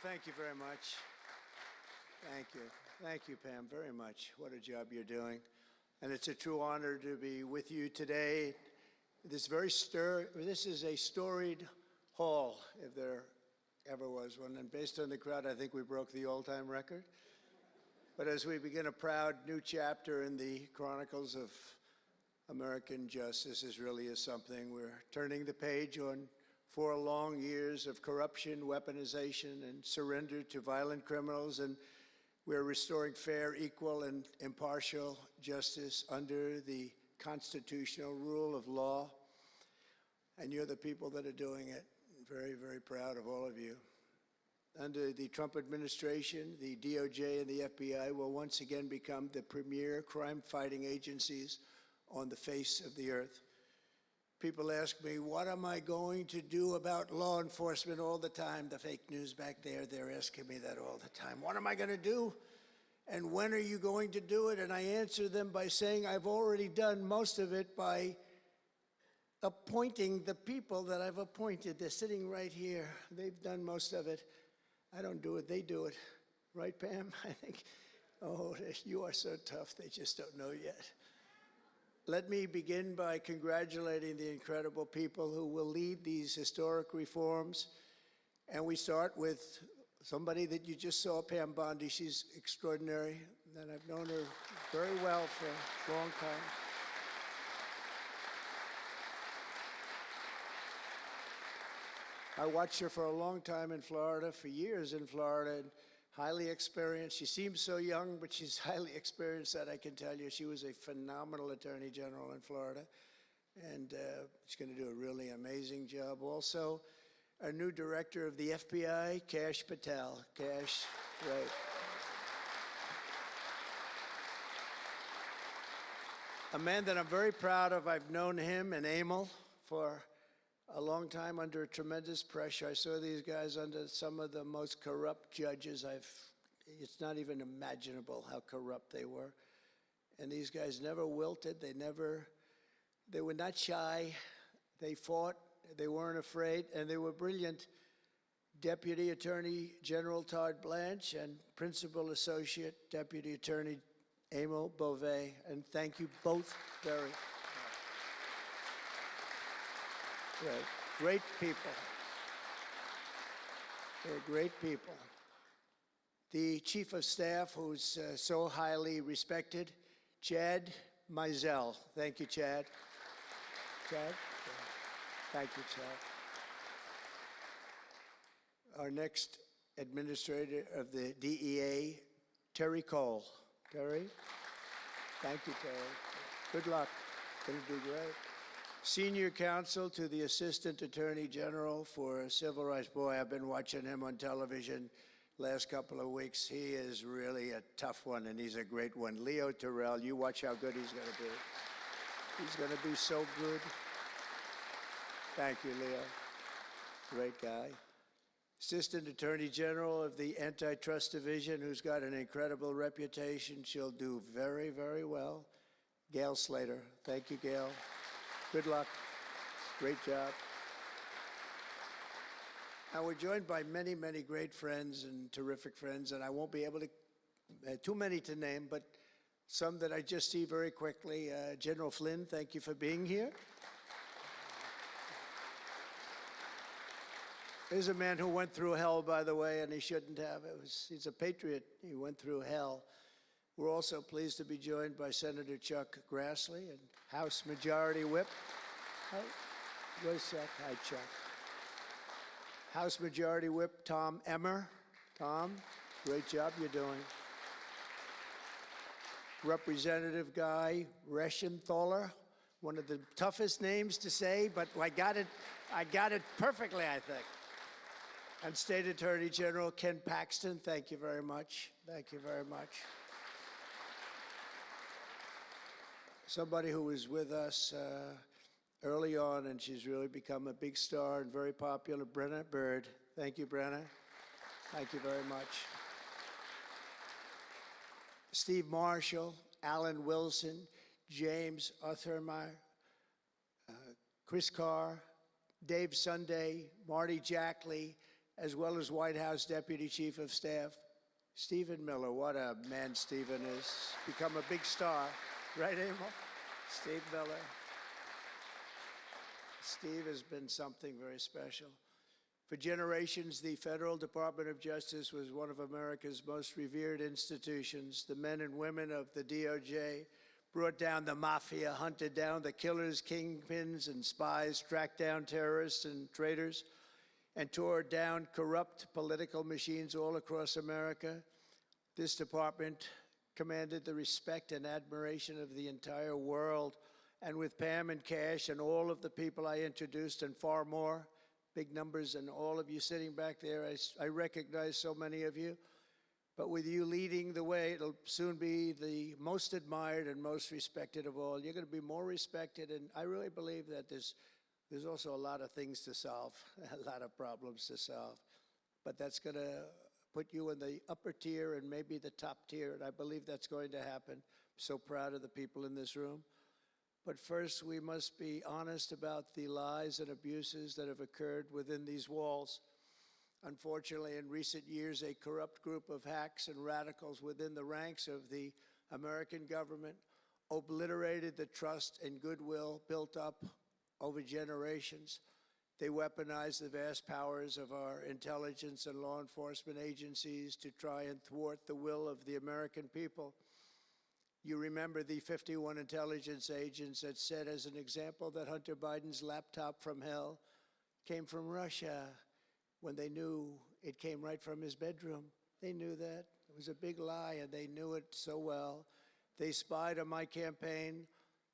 thank you very much. Thank you. Thank you, Pam, very much. What a job you're doing. And it's a true honor to be with you today. This is a storied hall, if there ever was one. And based on the crowd, I think we broke the all-time record. But as we begin a proud new chapter in the chronicles of American justice, this really is something. We're turning the page on 4 long years of corruption, weaponization, and surrender to violent criminals, and we're restoring fair, equal, and impartial justice under the constitutional rule of law. And you're the people that are doing it. Very, very proud of all of you. Under the Trump administration, the DOJ and the FBI will once again become the premier crime-fighting agencies on the face of the earth. People ask me, what am I going to do about law enforcement all the time? The fake news back there, they're asking me that all the time. What am I going to do? And when are you going to do it? And I answer them by saying I've already done most of it by appointing the people that I've appointed. They're sitting right here. They've done most of it. I don't do it, they do it. Right, Pam? I think, oh, you are so tough, they just don't know yet. Let me begin by congratulating the incredible people who will lead these historic reforms. And we start with somebody that you just saw, Pam Bondi. She's extraordinary, and I've known her very well for a long time. I watched her for a long time in Florida, for years in Florida, and highly experienced. She seems so young, but she's highly experienced, that I can tell you. She was a phenomenal Attorney General in Florida, and she's going to do a really amazing job. Also, our new director of the FBI, Kash Patel. Kash, right. A man that I'm very proud of. I've known him and Emil for a long time under tremendous pressure. I saw these guys under some of the most corrupt judges it's not even imaginable how corrupt they were. And these guys never wilted. They were not shy. They fought. They weren't afraid, and they were brilliant. Deputy Attorney General Todd Blanche and Principal Associate Deputy Attorney Emil Beauvais. And thank you both very much. Right. Great people. They're great people. The Chief of Staff, who's so highly respected, Chad Mizell. Thank you, Chad. Chad? Thank you, Chad. Our next administrator of the DEA, Terry Cole. Terry? Thank you, Terry. Good luck. Going to do great. Senior counsel to the Assistant Attorney General for Civil Rights. Boy, I've been watching him on television last couple of weeks. He is really a tough one, and he's a great one. Leo Terrell, you watch how good he's going to be. He's going to be so good. Thank you, Leo. Great guy. Assistant Attorney General of the Antitrust Division, who's got an incredible reputation. She'll do very, very well. Gail Slater. Thank you, Gail. Good luck. Great job. Now, we're joined by many, many great friends and terrific friends, and I won't be able to, too many to name, but some that I just see very quickly. General Flynn, thank you for being here. Here's a man who went through hell, by the way, and he shouldn't have. He's a patriot. He went through hell. We're also pleased to be joined by Senator Chuck Grassley and House Majority Whip. Where's Chuck? Hi, Chuck. House Majority Whip Tom Emmer. Tom, great job you're doing. Representative Guy Reschenthaler, one of the toughest names to say, but I got it perfectly, I think. And State Attorney General Ken Paxton, thank you very much. Thank you very much. Somebody who was with us early on, and she's really become a big star and very popular, Brenna Bird. Thank you, Brenna. Thank you very much. Steve Marshall, Alan Wilson, James Othermeyer, Chris Carr, Dave Sunday, Marty Jackley, as well as White House Deputy Chief of Staff, Stephen Miller. What a man Stephen is. Become a big star. Right, Emil? Steve Miller. Steve has been something very special. For generations, the Federal Department of Justice was one of America's most revered institutions. The men and women of the DOJ brought down the mafia, hunted down the killers, kingpins, and spies, tracked down terrorists and traitors, and tore down corrupt political machines all across America. This department commanded the respect and admiration of the entire world. And with Pam and Cash and all of the people I introduced and far more, big numbers, and all of you sitting back there, I recognize so many of you. But with you leading the way, it'll soon be the most admired and most respected of all. You're going to be more respected, and I really believe that there's also a lot of things to solve, a lot of problems to solve. But that's going to put you in the upper tier and maybe the top tier, and I believe that's going to happen. I'm so proud of the people in this room. But first, we must be honest about the lies and abuses that have occurred within these walls. Unfortunately, in recent years, a corrupt group of hacks and radicals within the ranks of the American government obliterated the trust and goodwill built up over generations. They weaponized the vast powers of our intelligence and law enforcement agencies to try and thwart the will of the American people. You remember the 51 intelligence agents that said, as an example, that Hunter Biden's laptop from hell came from Russia, when they knew it came right from his bedroom. They knew that. It was a big lie, and they knew it so well. They spied on my campaign,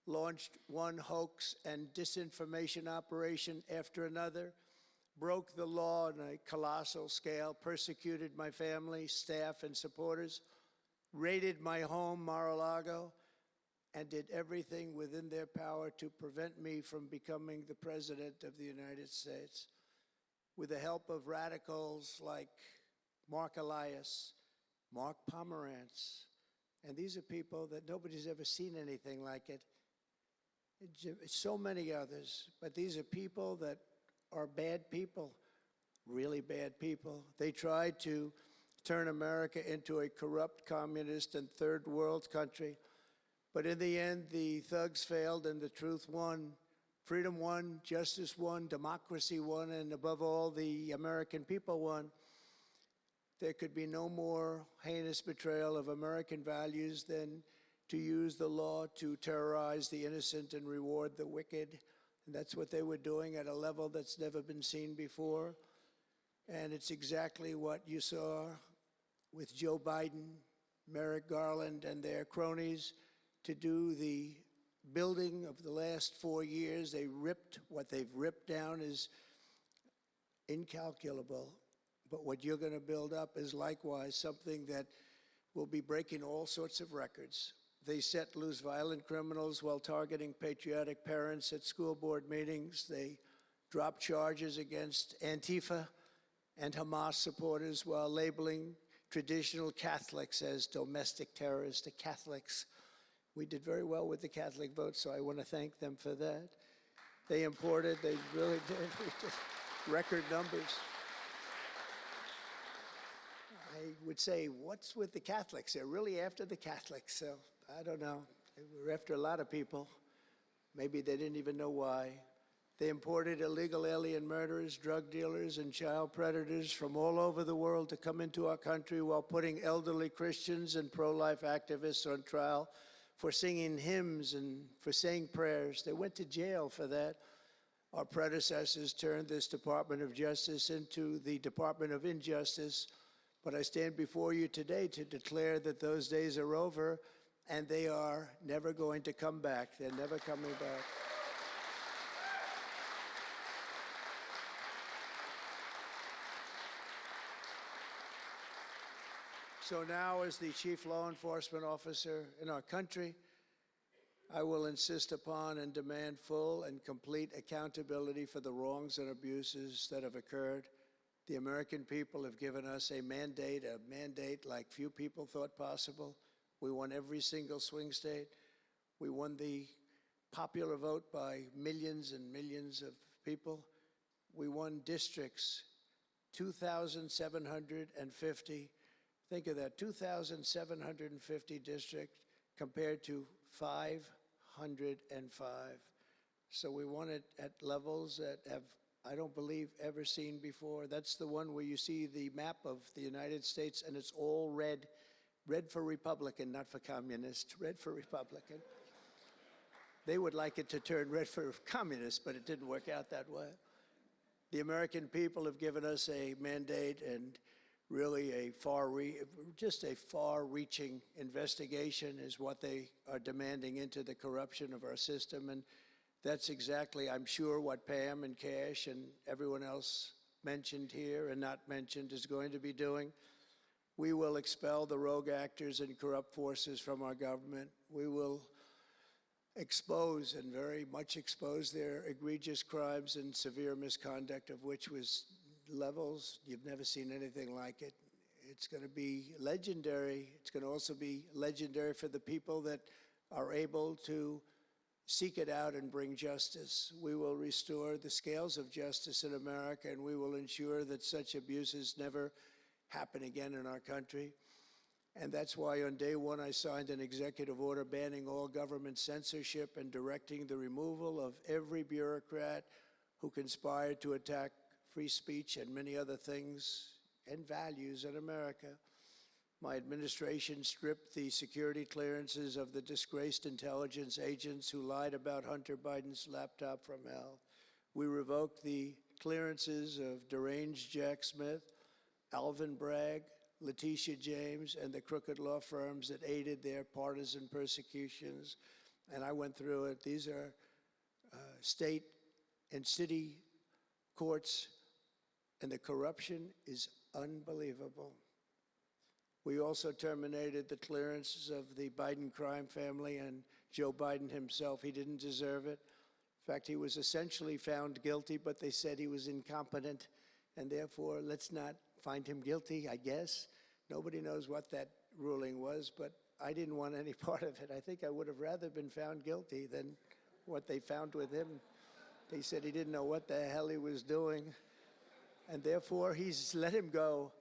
launched one hoax and disinformation operation after another, broke the law on a colossal scale, persecuted my family, staff, and supporters, raided my home, Mar-a-Lago, and did everything within their power to prevent me from becoming the President of the United States. With the help of radicals like Mark Elias, Mark Pomerantz, and these are people that nobody's ever seen anything like it. So many others, but these are people that are bad people, really bad people. They tried to turn America into a corrupt, communist, and third world country. But in the end, the thugs failed and the truth won. Freedom won, justice won, democracy won, and above all, the American people won. There could be no more heinous betrayal of American values than to use the law to terrorize the innocent and reward the wicked. And that's what they were doing at a level that's never been seen before. And it's exactly what you saw with Joe Biden, Merrick Garland, and their cronies to do the building of the last 4 years. What they've ripped down is incalculable. But what you're going to build up is likewise something that will be breaking all sorts of records. They set loose violent criminals while targeting patriotic parents at school board meetings. They dropped charges against Antifa and Hamas supporters while labeling traditional Catholics as domestic terrorists. The Catholics, we did very well with the Catholic vote, so I want to thank them for that. They really did, record numbers. I would say, what's with the Catholics? They're really after the Catholics, so I don't know. They were after a lot of people. Maybe they didn't even know why. They imported illegal alien murderers, drug dealers, and child predators from all over the world to come into our country while putting elderly Christians and pro-life activists on trial for singing hymns and for saying prayers. They went to jail for that. Our predecessors turned this Department of Justice into the Department of Injustice. But I stand before you today to declare that those days are over, and they are never going to come back. They're never coming back. So now, as the chief law enforcement officer in our country, I will insist upon and demand full and complete accountability for the wrongs and abuses that have occurred. The American people have given us a mandate like few people thought possible. We won every single swing state. We won the popular vote by millions and millions of people. We won districts 2,750. Think of that, 2,750 districts compared to 505. So we want it at levels that have, I don't believe, ever seen before. That's the one where you see the map of the United States and it's all red. Red for Republican, not for communist. Red for Republican. They would like it to turn red for communist, but it didn't work out that way. The American people have given us a mandate and really just a far-reaching investigation is what they are demanding into the corruption of our system. And that's exactly, I'm sure, what Pam and Cash and everyone else mentioned here and not mentioned is going to be doing. We will expel the rogue actors and corrupt forces from our government. We will expose and very much expose their egregious crimes and severe misconduct, of which was levels you've never seen anything like it. It's going to be legendary. It's going to also be legendary for the people that are able to seek it out and bring justice. We will restore the scales of justice in America, and we will ensure that such abuses never happen again in our country. And that's why on day one I signed an executive order banning all government censorship and directing the removal of every bureaucrat who conspired to attack free speech and many other things and values in America. My administration stripped the security clearances of the disgraced intelligence agents who lied about Hunter Biden's laptop from hell. We revoked the clearances of deranged Jack Smith, Alvin Bragg, Letitia James, and the crooked law firms that aided their partisan persecutions. And I went through it. These are state and city courts, and the corruption is unbelievable. We also terminated the clearances of the Biden crime family and Joe Biden himself. He didn't deserve it. In fact, he was essentially found guilty, but they said he was incompetent, and therefore let's not find him guilty, I guess. Nobody knows what that ruling was, but I didn't want any part of it. I think I would have rather been found guilty than what they found with him. They said he didn't know what the hell he was doing, and therefore he's let him go.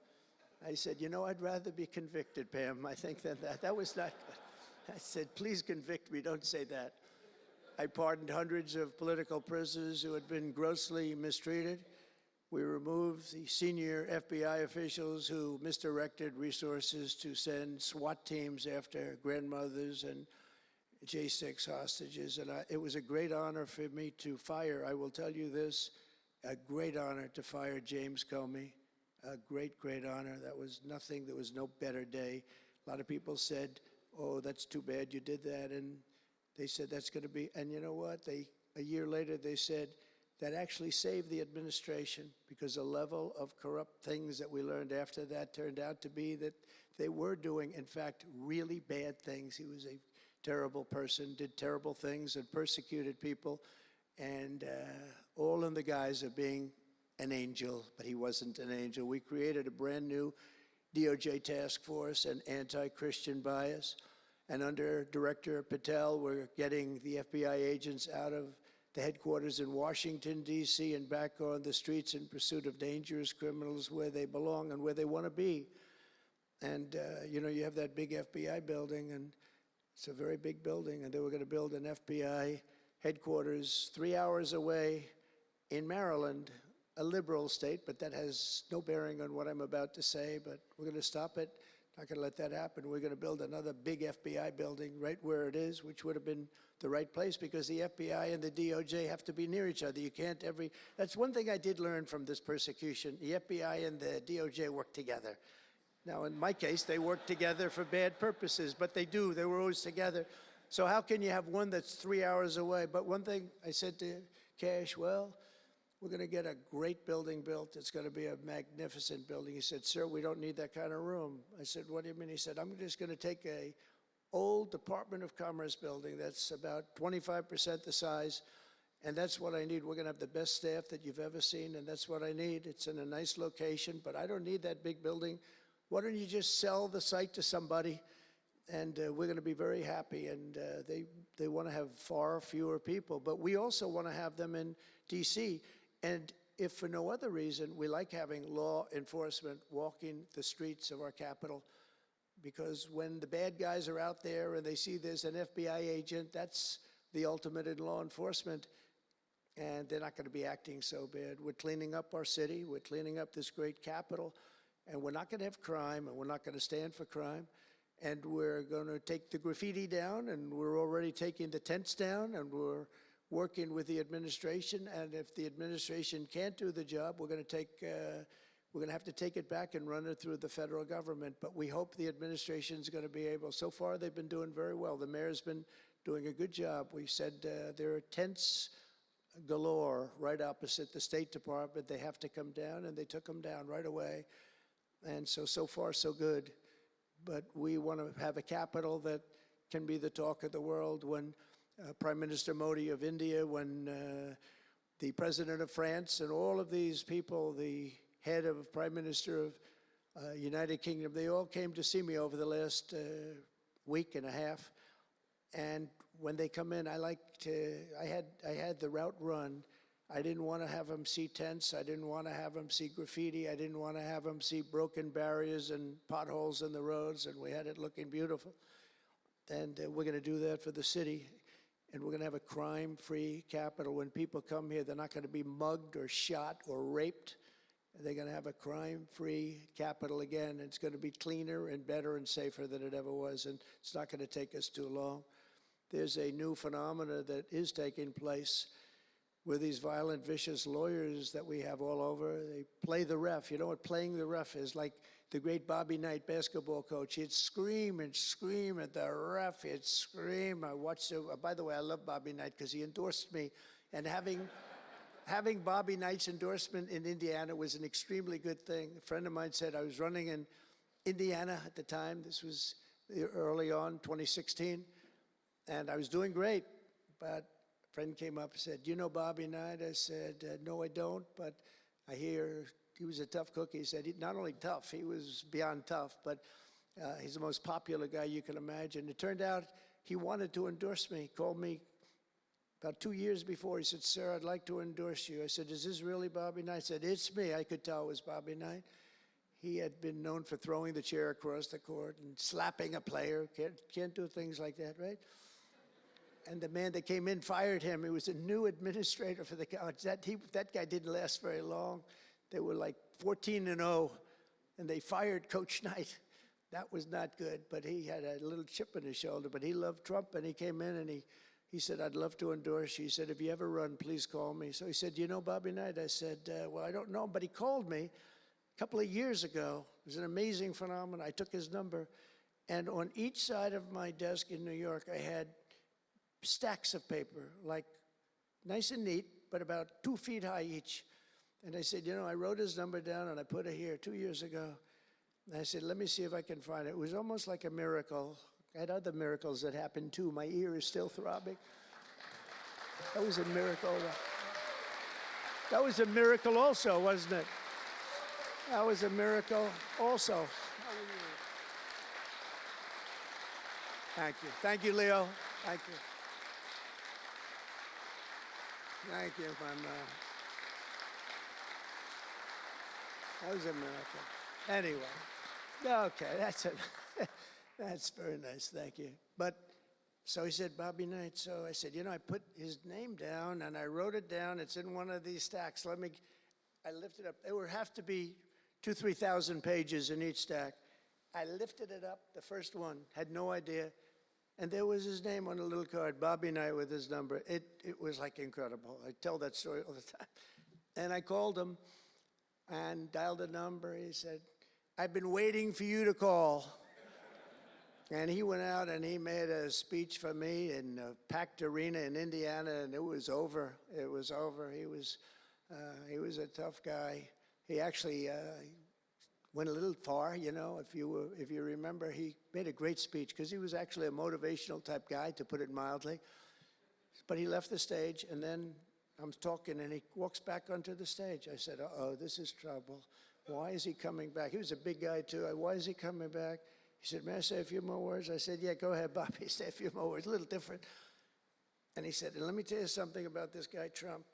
I said, you know, I'd rather be convicted, Pam. I think that was not good. I said, please convict me, don't say that. I pardoned hundreds of political prisoners who had been grossly mistreated. We removed the senior FBI officials who misdirected resources to send SWAT teams after grandmothers and J6 hostages. And it was a great honor for me to fire, I will tell you this, a great honor to fire James Comey. A great, great honor. That was nothing, there was no better day. A lot of people said, oh, that's too bad you did that. And they said that's going to be, and you know what? A year later, they said that actually saved the administration because the level of corrupt things that we learned after that turned out to be that they were doing, in fact, really bad things. He was a terrible person, did terrible things and persecuted people, and all in the guise of being an angel, but he wasn't an angel. We created a brand new DOJ task force and anti-Christian bias. And under Director Patel, we're getting the FBI agents out of the headquarters in Washington, D.C., and back on the streets in pursuit of dangerous criminals where they belong and where they want to be. And, you know, you have that big FBI building, and it's a very big building, and they were going to build an FBI headquarters 3 hours away in Maryland, a liberal state, but that has no bearing on what I'm about to say, but we're going to stop it. Not going to let that happen. We're going to build another big FBI building right where it is, which would have been the right place because the FBI and the DOJ have to be near each other. You can't that's one thing I did learn from this persecution. The FBI and the DOJ work together. Now, in my case, they work together for bad purposes, but they do. They were always together. So how can you have one that's 3 hours away? But one thing I said to Cash, well, we're going to get a great building built. It's going to be a magnificent building. He said, sir, we don't need that kind of room. I said, what do you mean? He said, I'm just going to take a old Department of Commerce building that's about 25% the size, and that's what I need. We're going to have the best staff that you've ever seen, and that's what I need. It's in a nice location, but I don't need that big building. Why don't you just sell the site to somebody, and we're going to be very happy. And they want to have far fewer people, but we also want to have them in D.C., and if for no other reason, we like having law enforcement walking the streets of our capital, because when the bad guys are out there and they see there's an FBI agent, that's the ultimate in law enforcement, and they're not going to be acting so bad. We're cleaning up our city, we're cleaning up this great capital, and we're not going to have crime, and we're not going to stand for crime, and we're going to take the graffiti down, and we're already taking the tents down, and we're working with the administration, and if the administration can't do the job, we're going to have to take it back and run it through the federal government. But we hope the administration's going to be able. So far, they've been doing very well. The mayor's been doing a good job. We said there are tents galore right opposite the State Department. They have to come down, and they took them down right away. And so far, so good. But we want to have a capital that can be the talk of the world. When Prime Minister Modi of India, when the President of France, and all of these people, the head of Prime Minister of United Kingdom, they all came to see me over the last week and a half. And when they come in, I had the route run. I didn't want to have them see tents. I didn't want to have them see graffiti. I didn't want to have them see broken barriers and potholes in the roads, and we had it looking beautiful. And we're going to do that for the city. And we're going to have a crime-free capital. When people come here, they're not going to be mugged or shot or raped. They're going to have a crime-free capital again. It's going to be cleaner and better and safer than it ever was, and it's not going to take us too long. There's a new phenomena that is taking place where these violent, vicious lawyers that we have all over, they play the ref. You know what playing the ref is? Like the great Bobby Knight basketball coach. He'd scream and scream at the ref. He'd scream. I watched it. By the way, I love Bobby Knight because he endorsed me. And having Bobby Knight's endorsement in Indiana was an extremely good thing. A friend of mine said I was running in Indiana at the time. This was early on, 2016. And I was doing great. But a friend came up and said, "Do you know Bobby Knight?" I said, "No, I don't, but I hear he was a tough cookie." He said, not only tough, he was beyond tough, but he's the most popular guy you can imagine. It turned out he wanted to endorse me. He called me about 2 years before. He said, "Sir, I'd like to endorse you." I said, "Is this really Bobby Knight?" He said, "It's me." I could tell it was Bobby Knight. He had been known for throwing the chair across the court and slapping a player. Can't do things like that, right? And the man that came in fired him. He was a new administrator for the college. That guy didn't last very long. They were like 14-0, and they fired Coach Knight. That was not good, but he had a little chip in his shoulder. But he loved Trump, and he came in, and he said, "I'd love to endorse you." He said, "If you ever run, please call me." So he said, "Do you know Bobby Knight?" I said, "Well, I don't know him," but he called me a couple of years ago. It was an amazing phenomenon. I took his number, and on each side of my desk in New York, I had stacks of paper, like nice and neat, but about 2 feet high each. And I said, I wrote his number down and I put it here 2 years ago. And I said, let me see if I can find it. It was almost like a miracle. I had other miracles that happened too. My ear is still throbbing. That was a miracle. That was a miracle also, wasn't it? That was a miracle also. Thank you. Thank you, Leo. Thank you. Thank you, that was a miracle. Anyway, okay, that's very nice, thank you. But, so he said, Bobby Knight. So I said, I put his name down and I wrote it down. It's in one of these stacks. I lifted up. There would have to be 2,000 to 3,000 pages in each stack. I lifted it up, the first one, had no idea. And there was his name on a little card, Bobby Knight with his number. It was like incredible. I tell that story all the time. And I called him and dialed a number. He said, "I've been waiting for you to call." And he went out and he made a speech for me in a packed arena in Indiana, and it was over. It was over. He was a tough guy. He actually went a little far, if you remember. He made a great speech because he was actually a motivational type guy, to put it mildly. But he left the stage, and then I'm talking, and he walks back onto the stage. I said, uh-oh, this is trouble. Why is he coming back? He was a big guy, too. Why is he coming back? He said, "May I say a few more words?" I said, "Yeah, go ahead, Bobby, say a few more words." A little different. And he said, "And let me tell you something about this guy, Trump.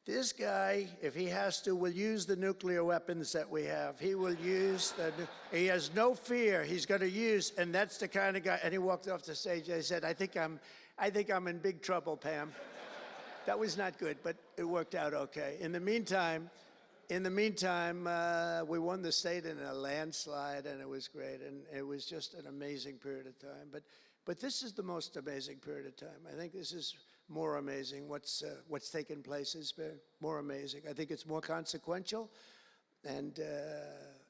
This guy, if he has to, will use the nuclear weapons that we have. He will use he has no fear. He's going to use, and that's the kind of guy. And he walked off the stage. I said, I think I'm in big trouble, Pam. That was not good, but it worked out okay. In the meantime, we won the state in a landslide, and it was great. And it was just an amazing period of time. But this is the most amazing period of time. I think this is more amazing. What's taken place has been more amazing. I think it's more consequential. And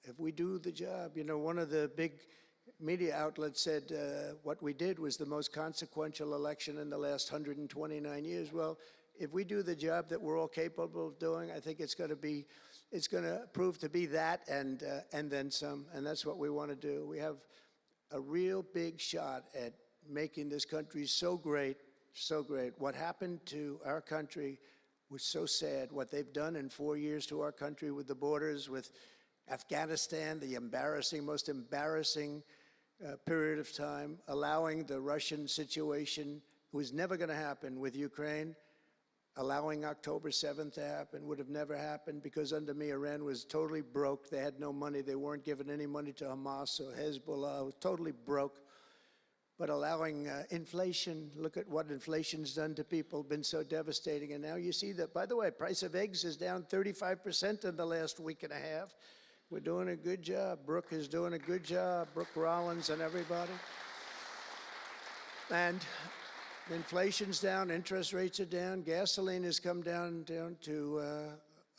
if we do the job, you know, one of the big media outlets said what we did was the most consequential election in the last 129 years. Well, if we do the job that we're all capable of doing, I think it's going to prove to be that and then some. And that's what we want to do. We have a real big shot at making this country so great. So great. What happened to our country was so sad. What they've done in 4 years to our country with the borders, with Afghanistan, the most embarrassing period of time, allowing the Russian situation, was never going to happen, with Ukraine, allowing October 7th to happen, would have never happened, because under me, Iran was totally broke. They had no money. They weren't giving any money to Hamas or Hezbollah. It was totally broke. But allowing inflation, look at what inflation's done to people, been so devastating. And now you see that, by the way, price of eggs is down 35% in the last week and a half. We're doing a good job. Brooke is doing a good job. Brooke Rollins and everybody. And inflation's down, interest rates are down, gasoline has come down to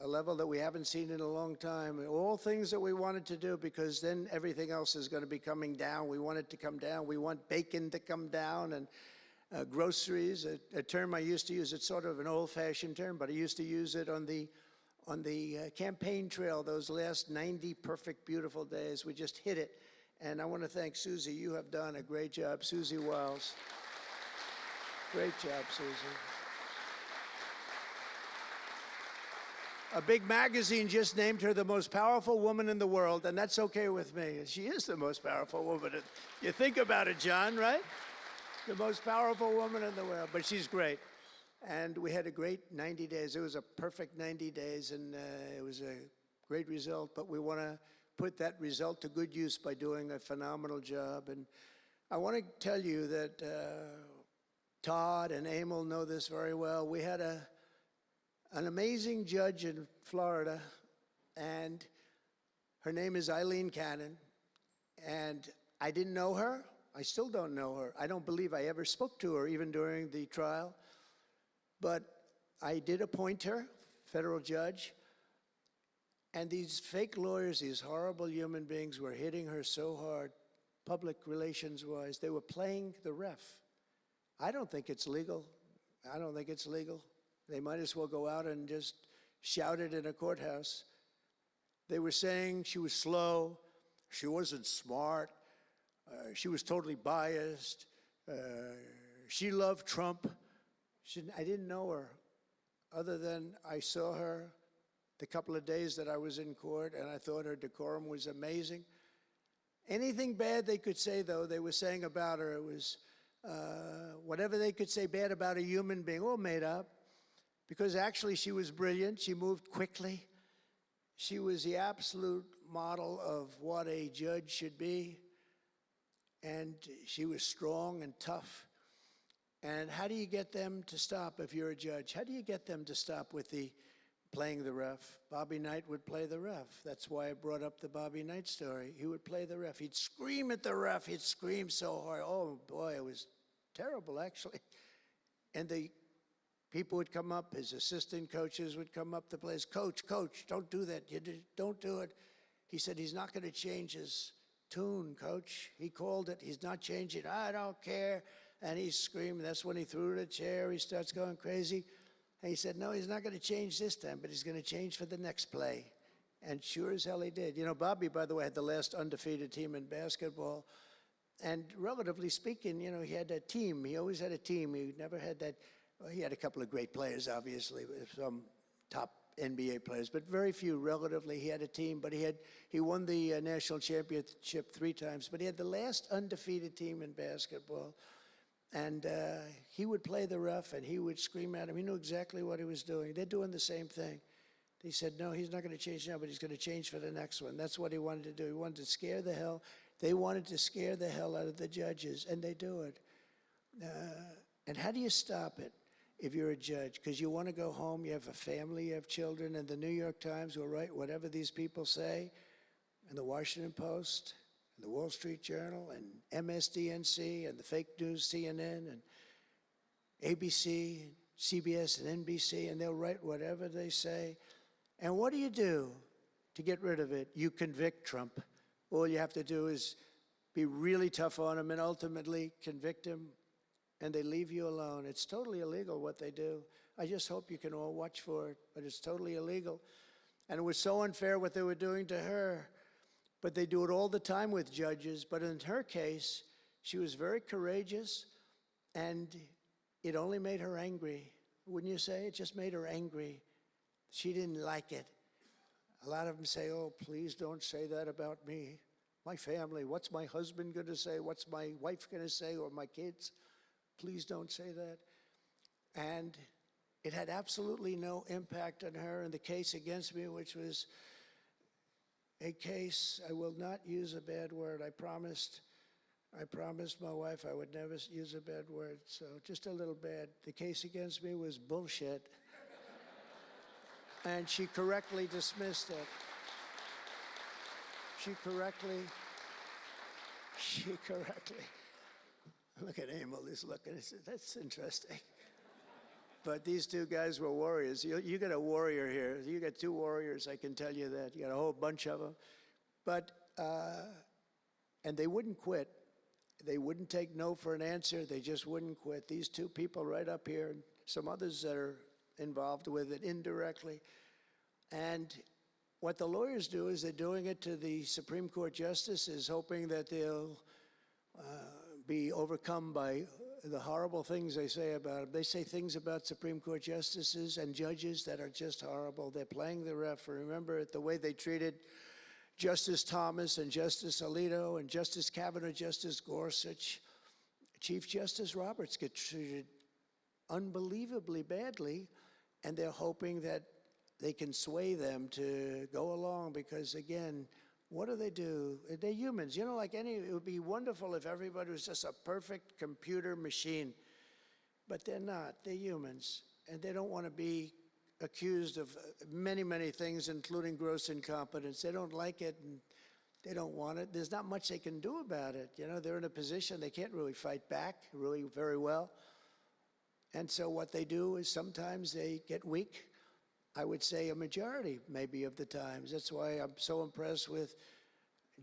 a level that we haven't seen in a long time. All things that we wanted to do, because then everything else is going to be coming down. We want it to come down. We want bacon to come down, and groceries, a term I used to use. It's sort of an old-fashioned term, but I used to use it on the campaign trail, those last 90 perfect, beautiful days. We just hit it. And I want to thank Susie. You have done a great job. Susie Wiles. Great job, Susie. A big magazine just named her the most powerful woman in the world, and that's okay with me. She is the most powerful woman. You think about it, John, right? The most powerful woman in the world, but she's great. And we had a great 90 days. It was a perfect 90 days, and it was a great result, but we want to put that result to good use by doing a phenomenal job. And I want to tell you that Todd and Emil know this very well. We had an amazing judge in Florida, and her name is Eileen Cannon, and I didn't know her. I still don't know her. I don't believe I ever spoke to her, even during the trial, but I did appoint her, federal judge, and these fake lawyers, these horrible human beings, were hitting her so hard, public relations-wise. They were playing the ref. I don't think it's legal. I don't think it's legal. They might as well go out and just shout it in a courthouse. They were saying she was slow, she wasn't smart, she was totally biased, she loved Trump. I didn't know her, other than I saw her the couple of days that I was in court, and I thought her decorum was amazing. Anything bad they could say, though, they were saying about her, it was whatever they could say bad about a human being, all made up. Because actually she was brilliant, she moved quickly. She was the absolute model of what a judge should be. And she was strong and tough. And how do you get them to stop if you're a judge? How do you get them to stop with the playing the ref? Bobby Knight would play the ref. That's why I brought up the Bobby Knight story. He would play the ref. He'd scream at the ref. He'd scream so hard. Oh, boy, it was terrible, actually. And the people would come up, his assistant coaches would come up to players. Coach, don't do that. Don't do it. He said he's not going to change his tune, coach. He called it. He's not changing. I don't care. And he's screaming. That's when he threw the chair. He starts going crazy. And he said, no, he's not going to change this time, but he's going to change for the next play. And sure as hell he did. You know, Bobby, by the way, had the last undefeated team in basketball. And relatively speaking, you know, he had a team. He always had a team. He never had that. Well, he had a couple of great players, obviously, some top NBA players, but very few relatively. He had a team, but he won the national championship 3 times, but he had the last undefeated team in basketball. And he would play the ref, and he would scream at him. He knew exactly what he was doing. They're doing the same thing. He said, no, he's not going to change now, but he's going to change for the next one. That's what he wanted to do. He wanted to scare the hell. They wanted to scare the hell out of the judges, and they do it. And how do you stop it if you're a judge? Because you want to go home, you have a family, you have children, and the New York Times will write whatever these people say, and the Washington Post, and the Wall Street Journal, and MSDNC, and the fake news CNN, and ABC, CBS, and NBC, and they'll write whatever they say. And what do you do to get rid of it? You convict Trump. All you have to do is be really tough on him and ultimately convict him, and they leave you alone. It's totally illegal what they do. I just hope you can all watch for it, but it's totally illegal. And it was so unfair what they were doing to her, but they do it all the time with judges. But in her case, she was very courageous, and it only made her angry. Wouldn't you say? It just made her angry. She didn't like it. A lot of them say, oh, please don't say that about me. My family, what's my husband going to say? What's my wife going to say, or my kids? Please don't say that. And it had absolutely no impact on her. And the case against me, which was a case, I will not use a bad word. I promised my wife I would never use a bad word, so just a little bad. The case against me was bullshit. And she correctly dismissed it. She correctly, look at Emil, he's looking, he said, that's interesting. But these two guys were warriors. You got a warrior here. You got two warriors, I can tell you that. You got a whole bunch of them. But, and they wouldn't quit. They wouldn't take no for an answer. They just wouldn't quit. These two people right up here, and some others that are involved with it indirectly. And what the lawyers do is they're doing it to the Supreme Court justices, hoping that they'll be overcome by the horrible things they say about them. They say things about Supreme Court justices and judges that are just horrible. They're playing the ref. Remember the way they treated Justice Thomas and Justice Alito and Justice Kavanaugh, Justice Gorsuch. Chief Justice Roberts get treated unbelievably badly, and they're hoping that they can sway them to go along because, again, what do? They're humans. You know, like it would be wonderful if everybody was just a perfect computer machine, but they're not. They're humans, and they don't want to be accused of many, many things, including gross incompetence. They don't like it, and they don't want it. There's not much they can do about it. You know, they're in a position they can't really fight back really very well. And so what they do is sometimes they get weak. I would say a majority, maybe, of the times. That's why I'm so impressed with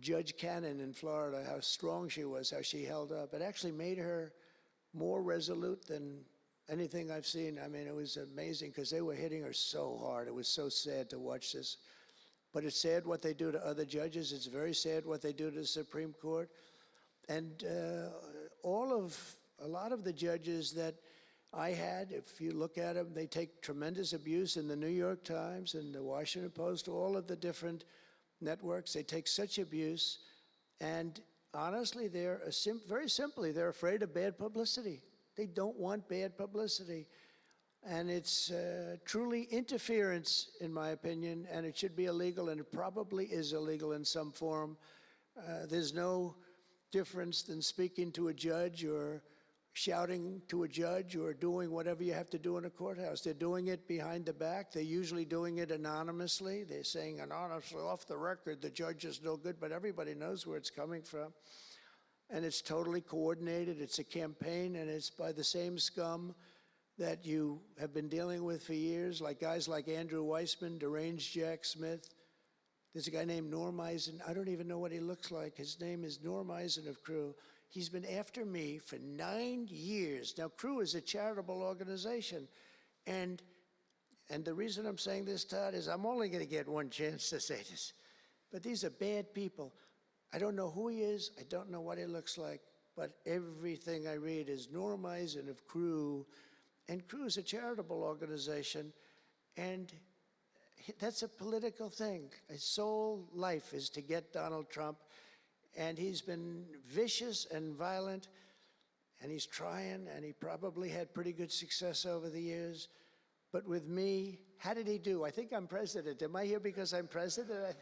Judge Cannon in Florida, how strong she was, how she held up. It actually made her more resolute than anything I've seen. I mean, it was amazing because they were hitting her so hard. It was so sad to watch this. But it's sad what they do to other judges. It's very sad what they do to the Supreme Court. And a lot of the judges that I had, if you look at them, they take tremendous abuse in the New York Times and the Washington Post, all of the different networks. They take such abuse. And honestly, very simply, they're afraid of bad publicity. They don't want bad publicity. And it's truly interference, in my opinion, and it should be illegal, and it probably is illegal in some form. There's no difference than speaking to a judge or shouting to a judge or doing whatever you have to do in a courthouse. They're doing it behind the back. They're usually doing it anonymously. They're saying anonymously, off the record, the judge is no good, but everybody knows where it's coming from. And it's totally coordinated. It's a campaign, and it's by the same scum that you have been dealing with for years, like guys like Andrew Weissman, deranged Jack Smith. There's a guy named Norm Eisen. I don't even know what he looks like. His name is Norm Eisen of Crew. He's been after me for 9 years. Now, Crew is a charitable organization. And the reason I'm saying this, Todd, is I'm only going to get one chance to say this. But these are bad people. I don't know who he is. I don't know what he looks like. But everything I read is Norm Eisen of Crew. And Crew is a charitable organization. And that's a political thing. His sole life is to get Donald Trump. And he's been vicious and violent. and he's trying, and he probably had pretty good success over the years. But with me, how did he do? I think I'm president. Am I here because I'm president?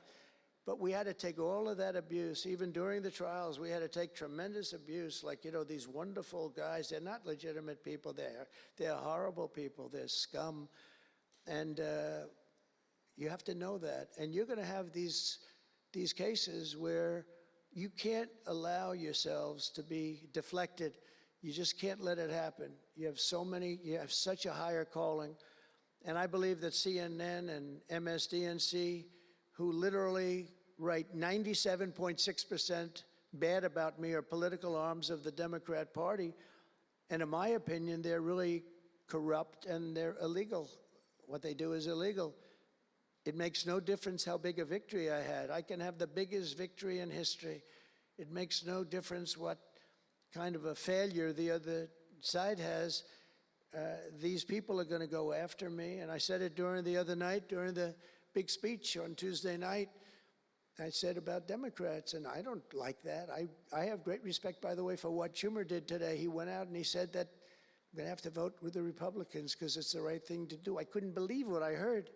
But we had to take all of that abuse. Even during the trials, we had to take tremendous abuse. Like, you know, these wonderful guys, they're not legitimate people. They're horrible people. They're scum. And you have to know that. And you're going to have these cases where you can't allow yourselves to be deflected. You just can't let it happen. You have such a higher calling. And I believe that CNN and MSDNC, who literally write 97.6% bad about me, are political arms of the Democrat Party. And in my opinion, they're really corrupt and they're illegal. What they do is illegal. It makes no difference how big a victory I had. I can have the biggest victory in history. It makes no difference what kind of a failure the other side has. These people are going to go after me. And I said it during the other night, during the big speech on Tuesday night. I said about Democrats, and I don't like that. I have great respect, by the way, for what Schumer did today. He went out and he said that I'm going to have to vote with the Republicans because it's the right thing to do. I couldn't believe what I heard.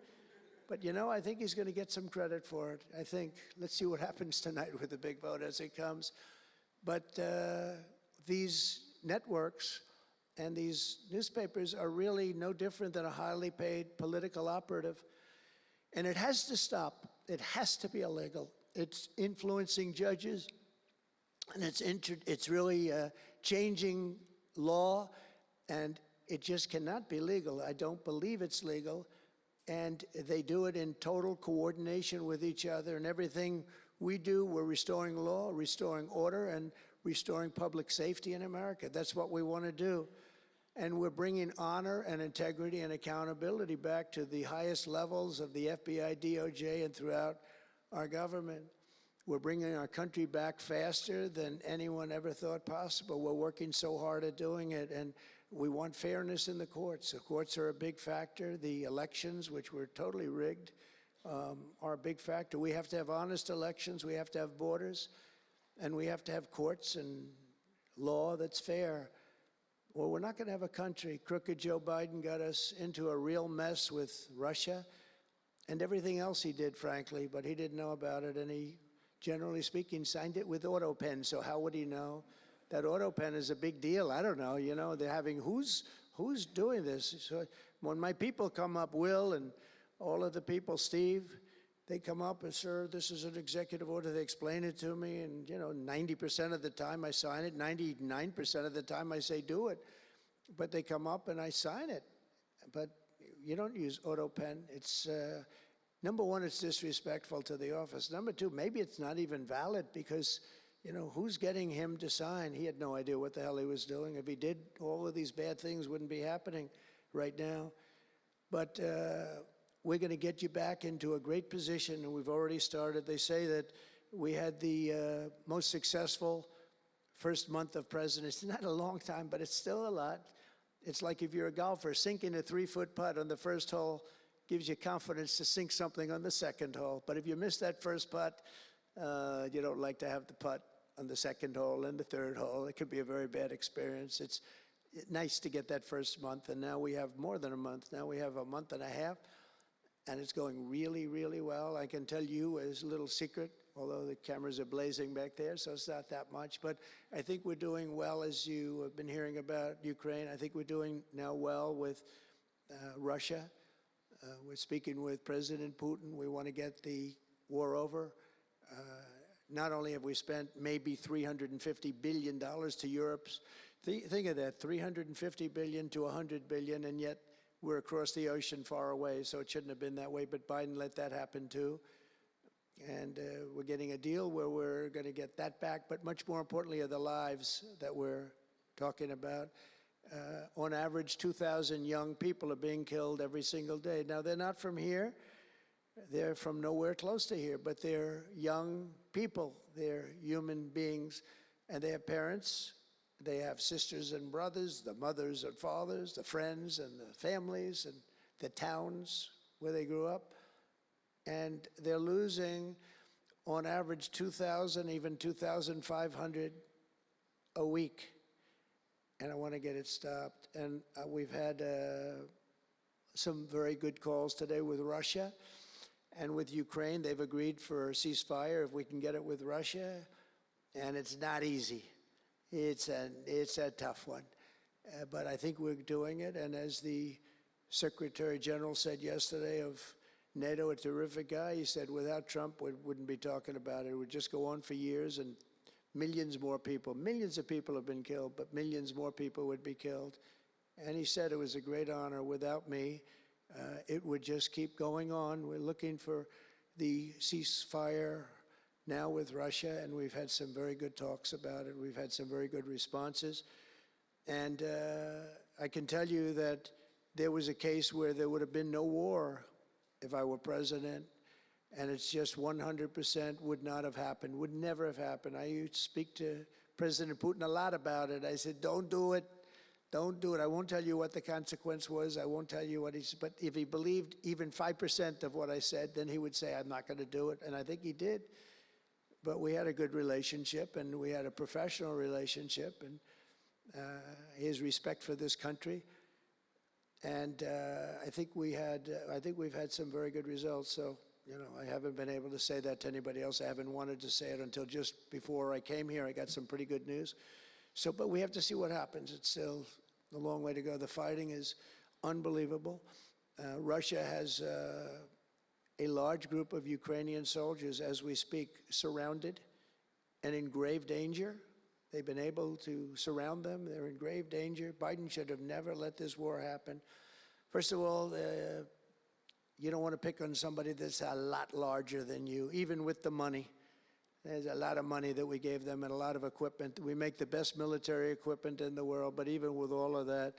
But, you know, I think he's going to get some credit for it. I think, let's see what happens tonight with the big vote as it comes. But these networks and these newspapers are really no different than a highly paid political operative. And it has to stop. It has to be illegal. It's influencing judges, and it's really changing law, and it just cannot be legal. I don't believe it's legal. And they do it in total coordination with each other. And everything we do, we're restoring law, restoring order, and restoring public safety in America. That's what we want to do. And we're bringing honor and integrity and accountability back to the highest levels of the FBI, DOJ, and throughout our government. We're bringing our country back faster than anyone ever thought possible. We're working so hard at doing it, and we want fairness in the courts. The courts are a big factor. The elections, which were totally rigged, are a big factor. We have to have honest elections. We have to have borders, and we have to have courts and law that's fair. Well, we're not going to have a country. Crooked Joe Biden got us into a real mess with Russia and everything else he did, frankly, but he didn't know about it, and he, generally speaking, signed it with auto pen, so how would he know? That auto pen is a big deal. I don't know, you know, they're having, who's doing this? So when my people come up, Will and all of the people, Steve, they come up and, sir, this is an executive order. They explain it to me, and, you know, 90% of the time I sign it, 99% of the time I say do it. But they come up and I sign it. But you don't use auto pen. It's, number one, it's disrespectful to the office. Number two, maybe it's not even valid because, you know, who's getting him to sign? He had no idea what the hell he was doing. If he did, all of these bad things wouldn't be happening right now. But we're going to get you back into a great position, and we've already started. They say that we had the most successful first month of presidency. It's not a long time, but it's still a lot. It's like if you're a golfer, sinking a 3-foot putt on the first hole gives you confidence to sink something on the second hole. But if you miss that first putt, you don't like to have the putt on the second hole and the third hole. It could be a very bad experience. It's nice to get that first month, and now we have more than a month. Now we have a month and a half, and it's going really, really well. I can tell you as a little secret, although the cameras are blazing back there, so it's not that much. But I think we're doing well, as you have been hearing about Ukraine. I think we're doing now well with Russia. We're speaking with President Putin. We want to get the war over. Not only have we spent maybe $350 billion to Europe's, think of that, $350 billion to $100 billion, and yet we're across the ocean far away, so it shouldn't have been that way, but Biden let that happen too. And we're getting a deal where we're going to get that back, but much more importantly are the lives that we're talking about. On average, 2,000 young people are being killed every single day. Now, they're not from here. They're from nowhere close to here, but they're young people. They're human beings, and they have parents. They have sisters and brothers, the mothers and fathers, the friends and the families and the towns where they grew up. And they're losing, on average, 2,000, even 2,500 a week. and I want to get it stopped. And we've had some very good calls today with Russia and with Ukraine. They've agreed for a ceasefire if we can get it with Russia, and it's not easy. It's a tough one, but I think we're doing it. And as the Secretary General said yesterday of NATO, a terrific guy, he said without Trump, we wouldn't be talking about it. It would just go on for years, and millions of people have been killed, but millions more people would be killed. And he said it was a great honor. Without me, it would just keep going on. We're looking for the ceasefire now with Russia, and we've had some very good talks about it. We've had some very good responses. And I can tell you that there was a case where there would have been no war if I were president, and it's just 100% would not have happened, would never have happened. I used to speak to President Putin a lot about it. I said, don't do it. Don't do it. I won't tell you what the consequence was. I won't tell you what he said. But if he believed even 5% of what I said, then he would say, I'm not going to do it. And I think he did. But we had a good relationship, and we had a professional relationship, and his respect for this country. And I think we've had some very good results. So, you know, I haven't been able to say that to anybody else. I haven't wanted to say it until just before I came here. I got some pretty good news. So, but we have to see what happens. It's still a long way to go. The fighting is unbelievable. Russia has a large group of Ukrainian soldiers, as we speak, surrounded and in grave danger. They've been able to surround them. They're in grave danger. Biden should have never let this war happen. First of all, you don't want to pick on somebody that's a lot larger than you, even with the money. There's a lot of money that we gave them and a lot of equipment. We make the best military equipment in the world, but even with all of that,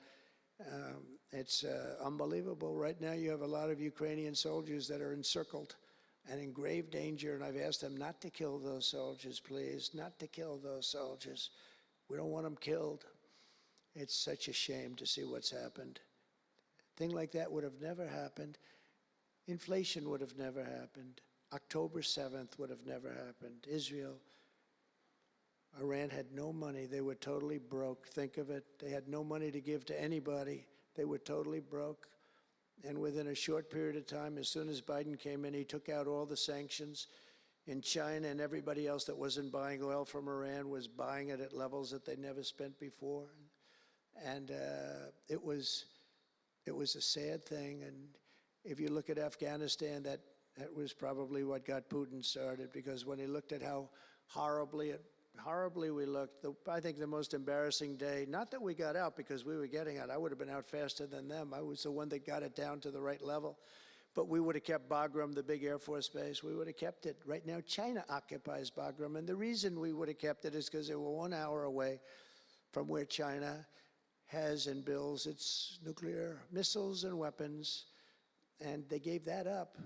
it's unbelievable. Right now, you have a lot of Ukrainian soldiers that are encircled and in grave danger, and I've asked them not to kill those soldiers, please, not to kill those soldiers. We don't want them killed. It's such a shame to see what's happened. A thing like that would have never happened. Inflation would have never happened. October 7th would have never happened. Israel, Iran had no money. They were totally broke. Think of it. They had no money to give to anybody. They were totally broke. And within a short period of time, as soon as Biden came in, he took out all the sanctions. In China and everybody else that wasn't buying oil from Iran was buying it at levels that they never spent before. And it was a sad thing. And if you look at Afghanistan, that was probably what got Putin started, because when he looked at how horribly we looked, I think the most embarrassing day, not that we got out because we were getting out. I would have been out faster than them. I was the one that got it down to the right level. But we would have kept Bagram, the big Air Force base. We would have kept it. Right now, China occupies Bagram. And the reason we would have kept it is because they were 1 hour away from where China has and builds its nuclear missiles and weapons. And they gave that up.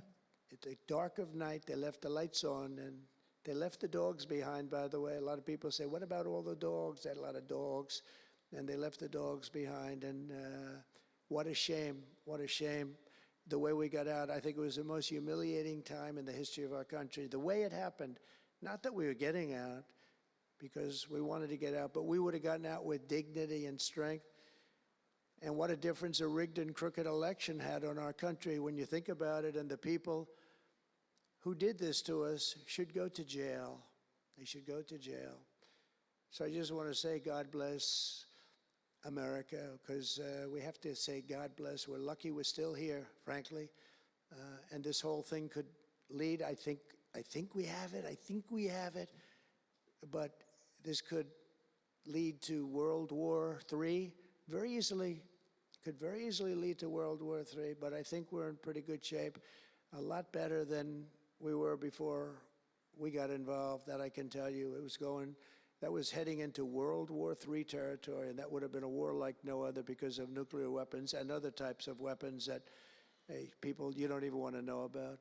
At the dark of night, they left the lights on, and they left the dogs behind, by the way. A lot of people say, what about all the dogs? They had a lot of dogs, and they left the dogs behind. And what a shame, what a shame. The way we got out, I think it was the most humiliating time in the history of our country. The way it happened, not that we were getting out, because we wanted to get out, but we would have gotten out with dignity and strength. And what a difference a rigged and crooked election had on our country when you think about it. And the people who did this to us should go to jail. They should go to jail. So I just want to say God bless America, because we have to say God bless. We're lucky we're still here, frankly. And this whole thing could lead, I think we have it. I think we have it. But this could lead to World War III very easily. Could very easily lead to World War III, but I think we're in pretty good shape. A lot better than we were before we got involved, that I can tell you. That was heading into World War III territory, and that would have been a war like no other because of nuclear weapons and other types of weapons that people you don't even want to know about.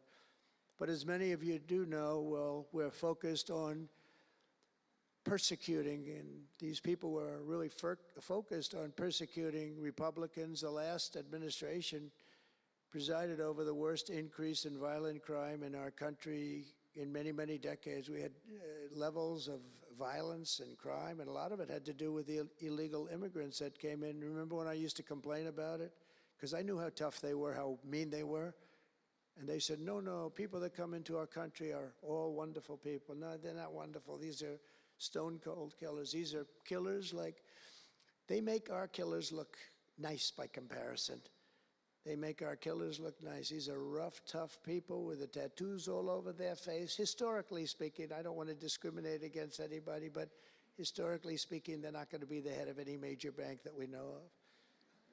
But as many of you do know, well, we're focused on persecuting, and these people were really focused on persecuting Republicans. The last administration presided over the worst increase in violent crime in our country in many, many decades. We had levels of violence and crime, and a lot of it had to do with the illegal immigrants that came in. Remember when I used to complain about it? Because I knew how tough they were, how mean they were. And they said, no, no, people that come into our country are all wonderful people. No, they're not wonderful. These are stone cold killers. These are killers like, they make our killers look nice by comparison. They make our killers look nice. These are rough, tough people with the tattoos all over their face. Historically speaking, I don't want to discriminate against anybody, but historically speaking, they're not going to be the head of any major bank that we know of.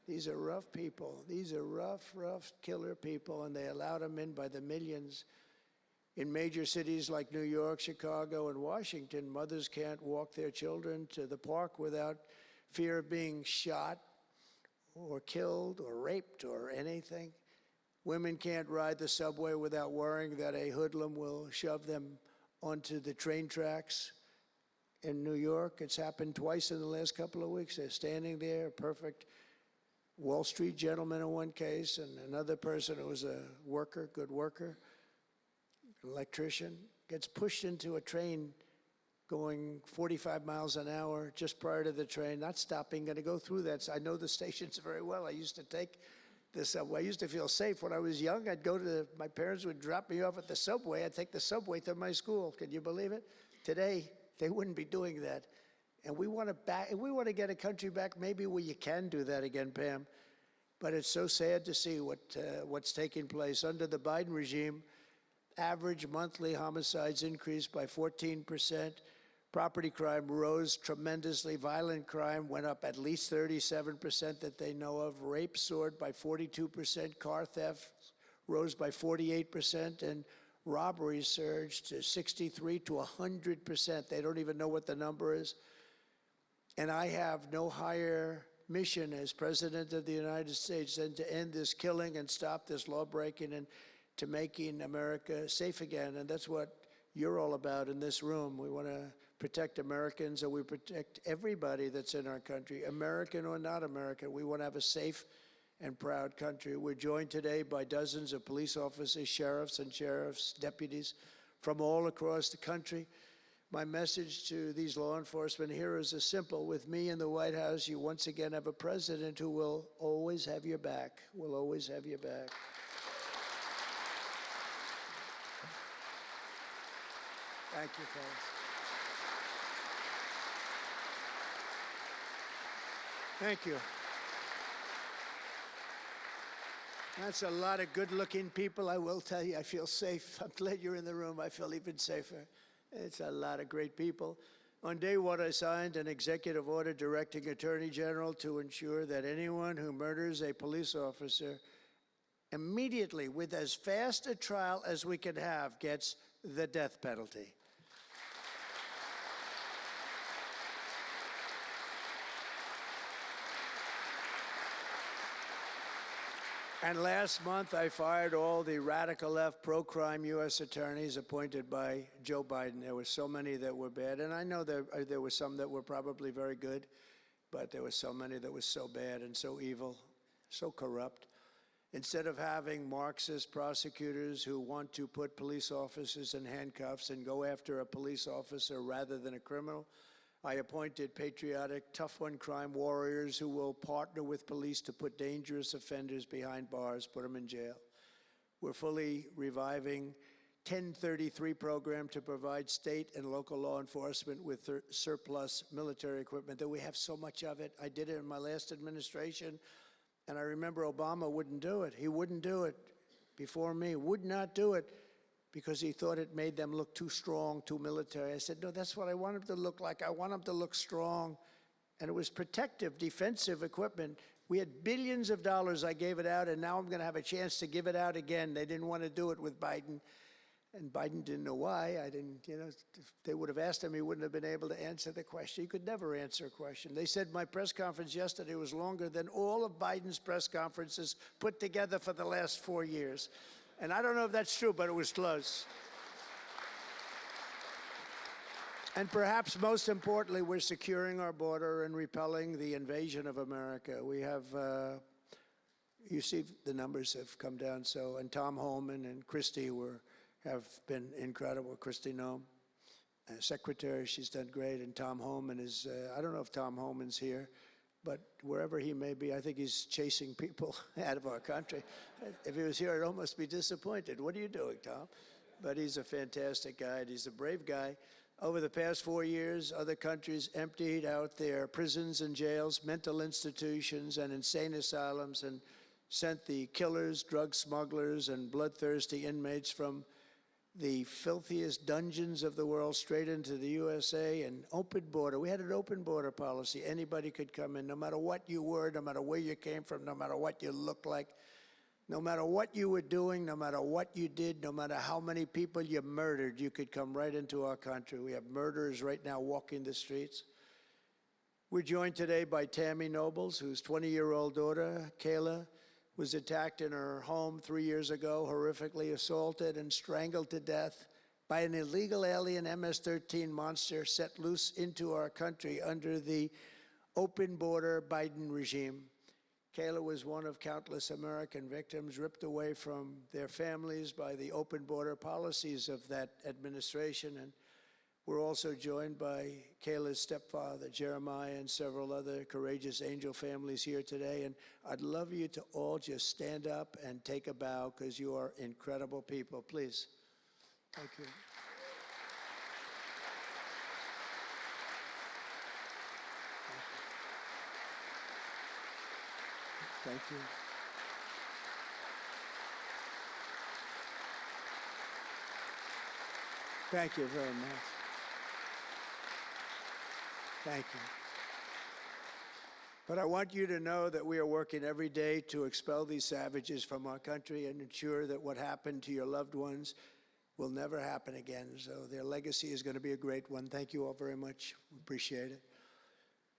These are rough people. These are rough, rough killer people, and they allowed them in by the millions. In major cities like New York, Chicago, and Washington, mothers can't walk their children to the park without fear of being shot or killed or raped or anything. Women can't ride the subway without worrying that a hoodlum will shove them onto the train tracks. In New York, it's happened twice in the last couple of weeks. They're standing there, a perfect Wall Street gentleman in one case, and another person who was a worker, good worker, electrician, gets pushed into a train going 45 miles an hour just prior to the train, not stopping, going to go through that. So I know the stations very well. I used to take the subway. I used to feel safe. When I was young, I'd go to my parents would drop me off at the subway. I'd take the subway to my school. Can you believe it? Today, they wouldn't be doing that. And we want to get a country back maybe where you can do that again, Pam. But it's so sad to see what's taking place. Under the Biden regime, average monthly homicides increased by 14%. Property crime rose tremendously. Violent crime went up at least 37% that they know of. Rape soared by 42%. Car theft rose by 48%. And robberies surged to 63 to 100%. They don't even know what the number is. And I have no higher mission as President of the United States than to end this killing and stop this law-breaking and to making America safe again. And that's what you're all about in this room. We want to protect Americans, and we protect everybody that's in our country, American or not American. We want to have a safe and proud country. We're joined today by dozens of police officers, sheriffs and sheriff's deputies from all across the country. My message to these law enforcement heroes is simple. With me in the White House, you once again have a president who will always have your back, will always have your back. Thank you, fellas. Thank you. That's a lot of good-looking people. I will tell you, I feel safe. I'm glad you're in the room. I feel even safer. It's a lot of great people. On day one, I signed an executive order directing Attorney General to ensure that anyone who murders a police officer immediately, with as fast a trial as we can have, gets the death penalty. And last month, I fired all the radical left pro-crime U.S. attorneys appointed by Joe Biden. There were so many that were bad, and I know there were some that were probably very good, but there were so many that were so bad and so evil, so corrupt. Instead of having Marxist prosecutors who want to put police officers in handcuffs and go after a police officer rather than a criminal, I appointed patriotic, tough-on-crime warriors who will partner with police to put dangerous offenders behind bars, put them in jail. We're fully reviving 1033 program to provide state and local law enforcement with surplus military equipment, that we have so much of it. I did it in my last administration, and I remember Obama wouldn't do it. He wouldn't do it before me, would not do it, because he thought it made them look too strong, too military. I said, no, that's what I want them to look like. I want them to look strong. And it was protective, defensive equipment. We had billions of dollars. I gave it out, and now I'm going to have a chance to give it out again. They didn't want to do it with Biden, and Biden didn't know why. I didn't, if they would have asked him, he wouldn't have been able to answer the question. He could never answer a question. They said my press conference yesterday was longer than all of Biden's press conferences put together for the last 4 years. And I don't know if that's true, but it was close. And perhaps most importantly, we're securing our border and repelling the invasion of America. We have, you see the numbers have come down, and Tom Homan and Christie have been incredible, Christie Noem. secretary. She's done great. And Tom Homan is, I don't know if Tom Homan's here, but wherever he may be, I think he's chasing people out of our country. If he was here, I'd almost be disappointed. What are you doing, Tom? But he's a fantastic guy, and he's a brave guy. Over the past 4 years, other countries emptied out their prisons and jails, mental institutions, and insane asylums, and sent the killers, drug smugglers, and bloodthirsty inmates from the filthiest dungeons of the world straight into the USA. And open border. We had an open border policy. Anybody could come in, no matter what you were, no matter where you came from, no matter what you looked like, no matter what you were doing, no matter what you did, no matter how many people you murdered, you could come right into our country. We have murderers right now walking the streets. We're joined today by Tammy Nobles, whose 20-year-old daughter, Kayla, was attacked in her home 3 years ago, horrifically assaulted and strangled to death by an illegal alien MS-13 monster set loose into our country under the open border Biden regime. Kayla was one of countless American victims ripped away from their families by the open border policies of that administration. And we're also joined by Kayla's stepfather, Jeremiah, and several other courageous angel families here today. And I'd love you to all just stand up and take a bow, because you are incredible people. Please. Thank you. Thank you. Thank you very much. Thank you. But I want you to know that we are working every day to expel these savages from our country and ensure that what happened to your loved ones will never happen again. So their legacy is going to be a great one. Thank you all very much. Appreciate it.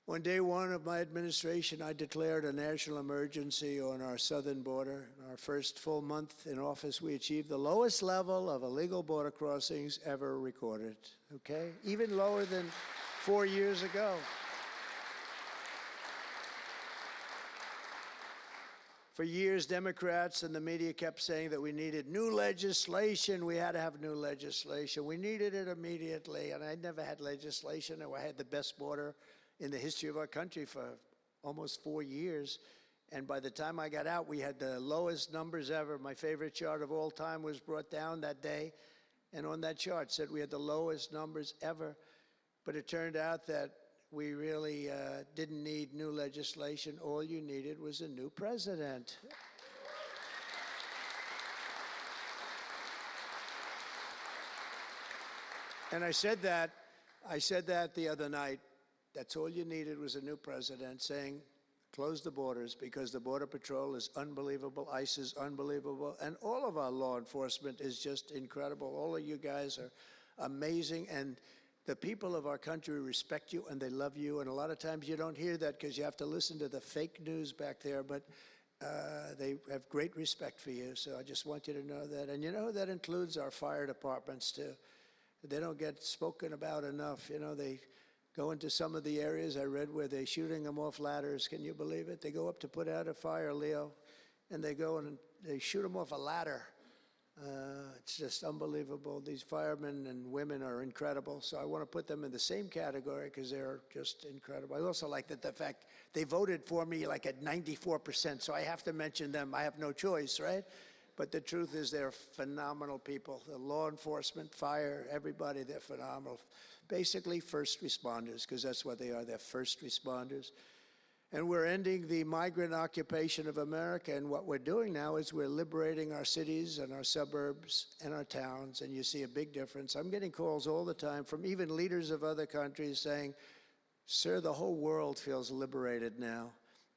On day one of my administration, I declared a national emergency on our southern border. In our first full month in office, we achieved the lowest level of illegal border crossings ever recorded, okay? Even lower than 4 years ago. For years, Democrats and the media kept saying that we needed new legislation. We had to have new legislation. We needed it immediately, and I never had legislation. I had the best border in the history of our country for almost 4 years. And by the time I got out, we had the lowest numbers ever. My favorite chart of all time was brought down that day. And on that chart said we had the lowest numbers ever. But it turned out that we really didn't need new legislation. All you needed was a new president. And I said that the other night. That's all you needed was a new president saying, close the borders, because the Border Patrol is unbelievable, ICE is unbelievable, and all of our law enforcement is just incredible. All of you guys are amazing, and the people of our country respect you and they love you, and a lot of times you don't hear that because you have to listen to the fake news back there, but they have great respect for you. So I just want you to know that. And you know, that includes our fire departments too. They don't get spoken about enough. You know, they go into some of the areas I read where they're shooting them off ladders. Can you believe it? They go up to put out a fire, Leo, and they go and they shoot them off a ladder. It's just unbelievable. These firemen and women are incredible. So I want to put them in the same category because they're just incredible. I also like that the fact they voted for me like at 94%. So I have to mention them. I have no choice, right? But the truth is they're phenomenal people. The law enforcement, fire, everybody, they're phenomenal. Basically first responders, because that's what they are. They're first responders. And we're ending the migrant occupation of America. And what we're doing now is we're liberating our cities and our suburbs and our towns. And you see a big difference. I'm getting calls all the time from even leaders of other countries saying, sir, the whole world feels liberated now.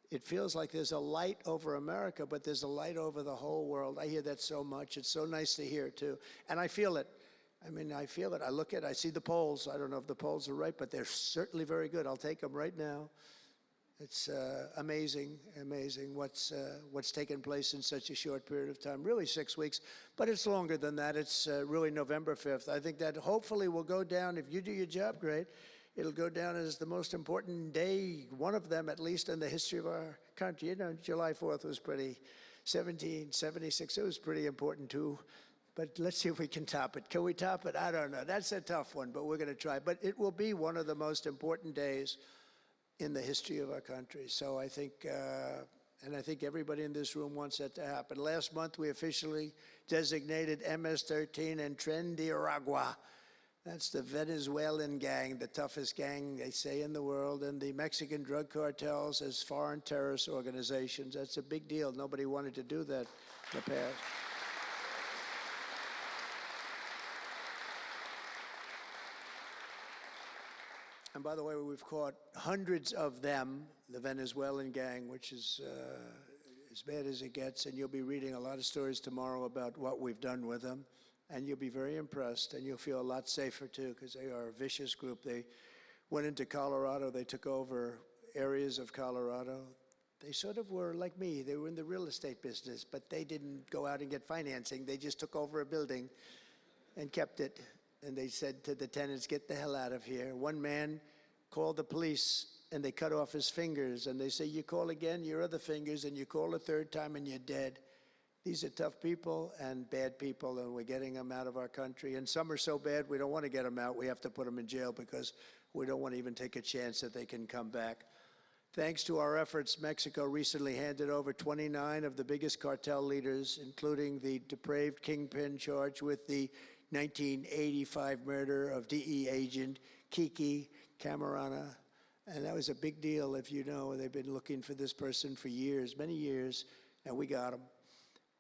It feels like there's a light over America, but there's a light over the whole world. I hear that so much. It's so nice to hear, too. And I feel it. I mean, I feel it. I look at it. I see the polls. I don't know if the polls are right, but they're certainly very good. I'll take them right now. It's amazing, amazing what's taken place in such a short period of time. Really 6 weeks, but it's longer than that. It's really November 5th. I think that hopefully will go down, if you do your job great, it'll go down as the most important day, one of them at least in the history of our country. You know, July 4th was pretty, 1776, it was pretty important too. But let's see if we can top it. Can we top it? I don't know. That's a tough one, but we're going to try. But it will be one of the most important days in the history of our country. So I think, and I think everybody in this room wants that to happen. Last month, we officially designated MS-13 and Tren de Aragua. That's the Venezuelan gang, the toughest gang, they say, in the world, and the Mexican drug cartels as foreign terrorist organizations. That's a big deal. Nobody wanted to do that in the past. And by the way, we've caught hundreds of them, the Venezuelan gang, which is as bad as it gets. And you'll be reading a lot of stories tomorrow about what we've done with them. And you'll be very impressed, and you'll feel a lot safer, too, because they are a vicious group. They went into Colorado. They took over areas of Colorado. They sort of were like me. They were in the real estate business, but they didn't go out and get financing. They just took over a building and kept it. And they said to the tenants, get the hell out of here. One man called the police, and they cut off his fingers. And they say, you call again, your other fingers, and you call a third time, and you're dead. These are tough people and bad people, and we're getting them out of our country. And some are so bad, we don't want to get them out. We have to put them in jail because we don't want to even take a chance that they can come back. Thanks to our efforts, Mexico recently handed over 29 of the biggest cartel leaders, including the depraved kingpin charged with the 1985 murder of DE agent Kiki Camarena. And that was a big deal, if you know. They've been looking for this person for years, many years, and we got him.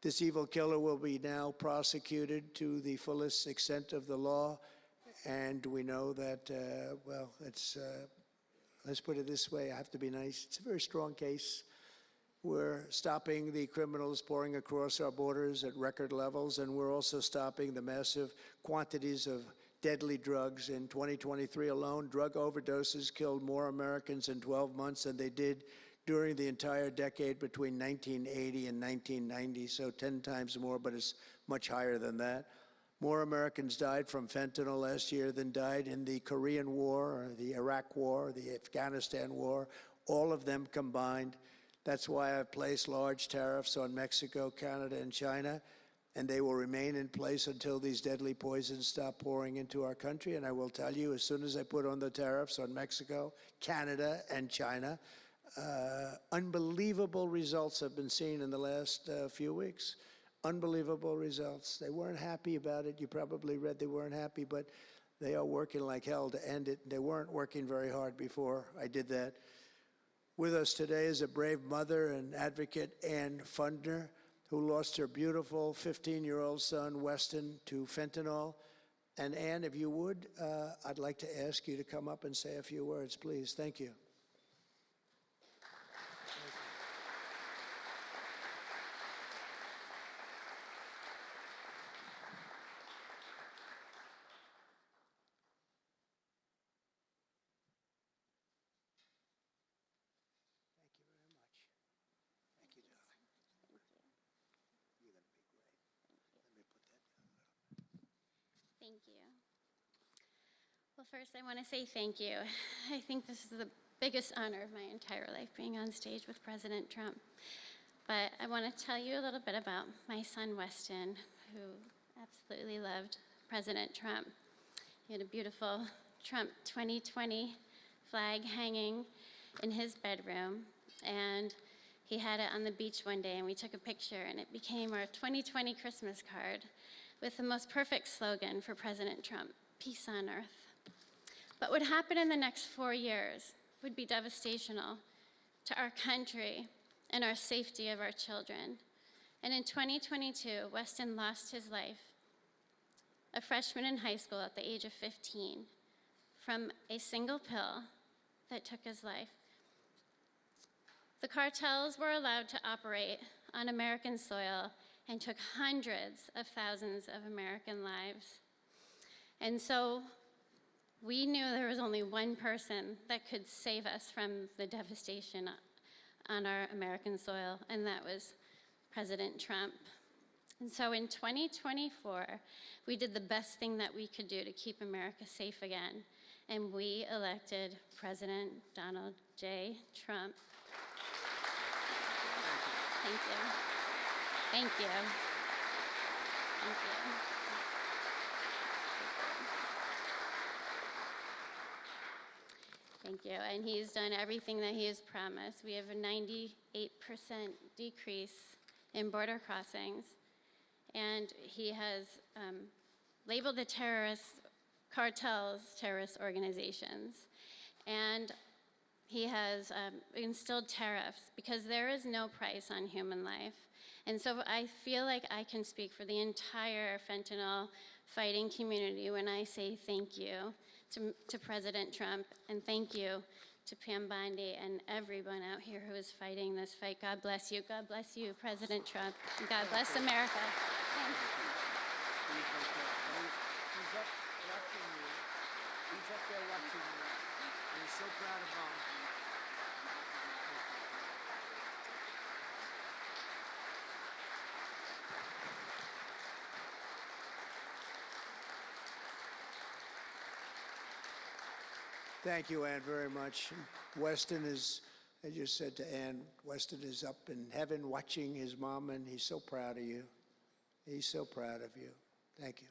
This evil killer will be now prosecuted to the fullest extent of the law. And we know that, well, let's put it this way, I have to be nice. It's a very strong case. We're stopping the criminals pouring across our borders at record levels, and we're also stopping the massive quantities of deadly drugs. In 2023 alone, drug overdoses killed more Americans in 12 months than they did during the entire decade between 1980 and 1990, so 10 times more, but it's much higher than that. More Americans died from fentanyl last year than died in the Korean War, or the Iraq War, the Afghanistan War, all of them combined. That's why I've placed large tariffs on Mexico, Canada, and China, and they will remain in place until these deadly poisons stop pouring into our country. And I will tell you, as soon as I put on the tariffs on Mexico, Canada, and China, unbelievable results have been seen in the last few weeks. Unbelievable results. They weren't happy about it. You probably read they weren't happy, but they are working like hell to end it. They weren't working very hard before I did that. With us today is a brave mother and advocate, Ann Fundner, who lost her beautiful 15-year-old son, Weston, to fentanyl. And Ann, if you would, I'd like to ask you to come up and say a few words, please. Thank you. Thank you. Well, first I want to say thank you. I think this is the biggest honor of my entire life, being on stage with President Trump. But I want to tell you a little bit about my son, Weston, who absolutely loved President Trump. He had a beautiful Trump 2020 flag hanging in his bedroom, and he had it on the beach one day, and we took a picture, and it became our 2020 Christmas card with the most perfect slogan for President Trump, peace on earth. But what happened in the next 4 years would be devastational to our country and our safety of our children. And in 2022, Weston lost his life, a freshman in high school at the age of 15, from a single pill that took his life. The cartels were allowed to operate on American soil and took hundreds of thousands of American lives. And so we knew there was only one person that could save us from the devastation on our American soil, and that was President Trump. And so in 2024, we did the best thing that we could do to keep America safe again, and we elected President Donald J. Trump. Thank you. Thank you. Thank you. Thank you. And he's done everything that he has promised. We have a 98% decrease in border crossings. And he has labeled the terrorist cartels terrorist organizations. And he has instilled tariffs because there is no price on human life. And so I feel like I can speak for the entire fentanyl fighting community when I say thank you to President Trump, and thank you to Pam Bondi and everyone out here who is fighting this fight. God bless you. God bless you, President Trump. And God bless America. Thank you. He's up watching you. He's up there watching you. And he's so proud of Mom. Thank you, Ann, very much. Weston is, I just said to Ann, Weston is up in heaven watching his mom, and he's so proud of you. He's so proud of you. Thank you.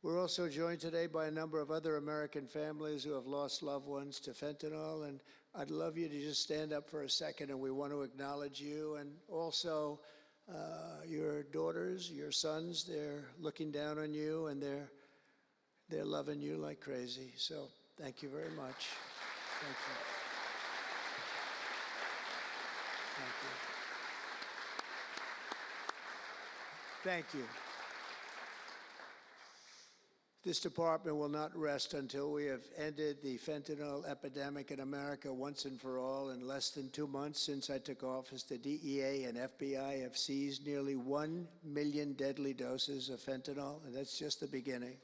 We're also joined today by a number of other American families who have lost loved ones to fentanyl, and I'd love you to just stand up for a second, and we want to acknowledge you, and also your daughters, your sons. They're looking down on you, and they're loving you like crazy. So thank you very much. Thank you. Thank you. Thank you. This department will not rest until we have ended the fentanyl epidemic in America once and for all. In less than 2 months since I took office, the DEA and FBI have seized nearly 1 million deadly doses of fentanyl, and that's just the beginning.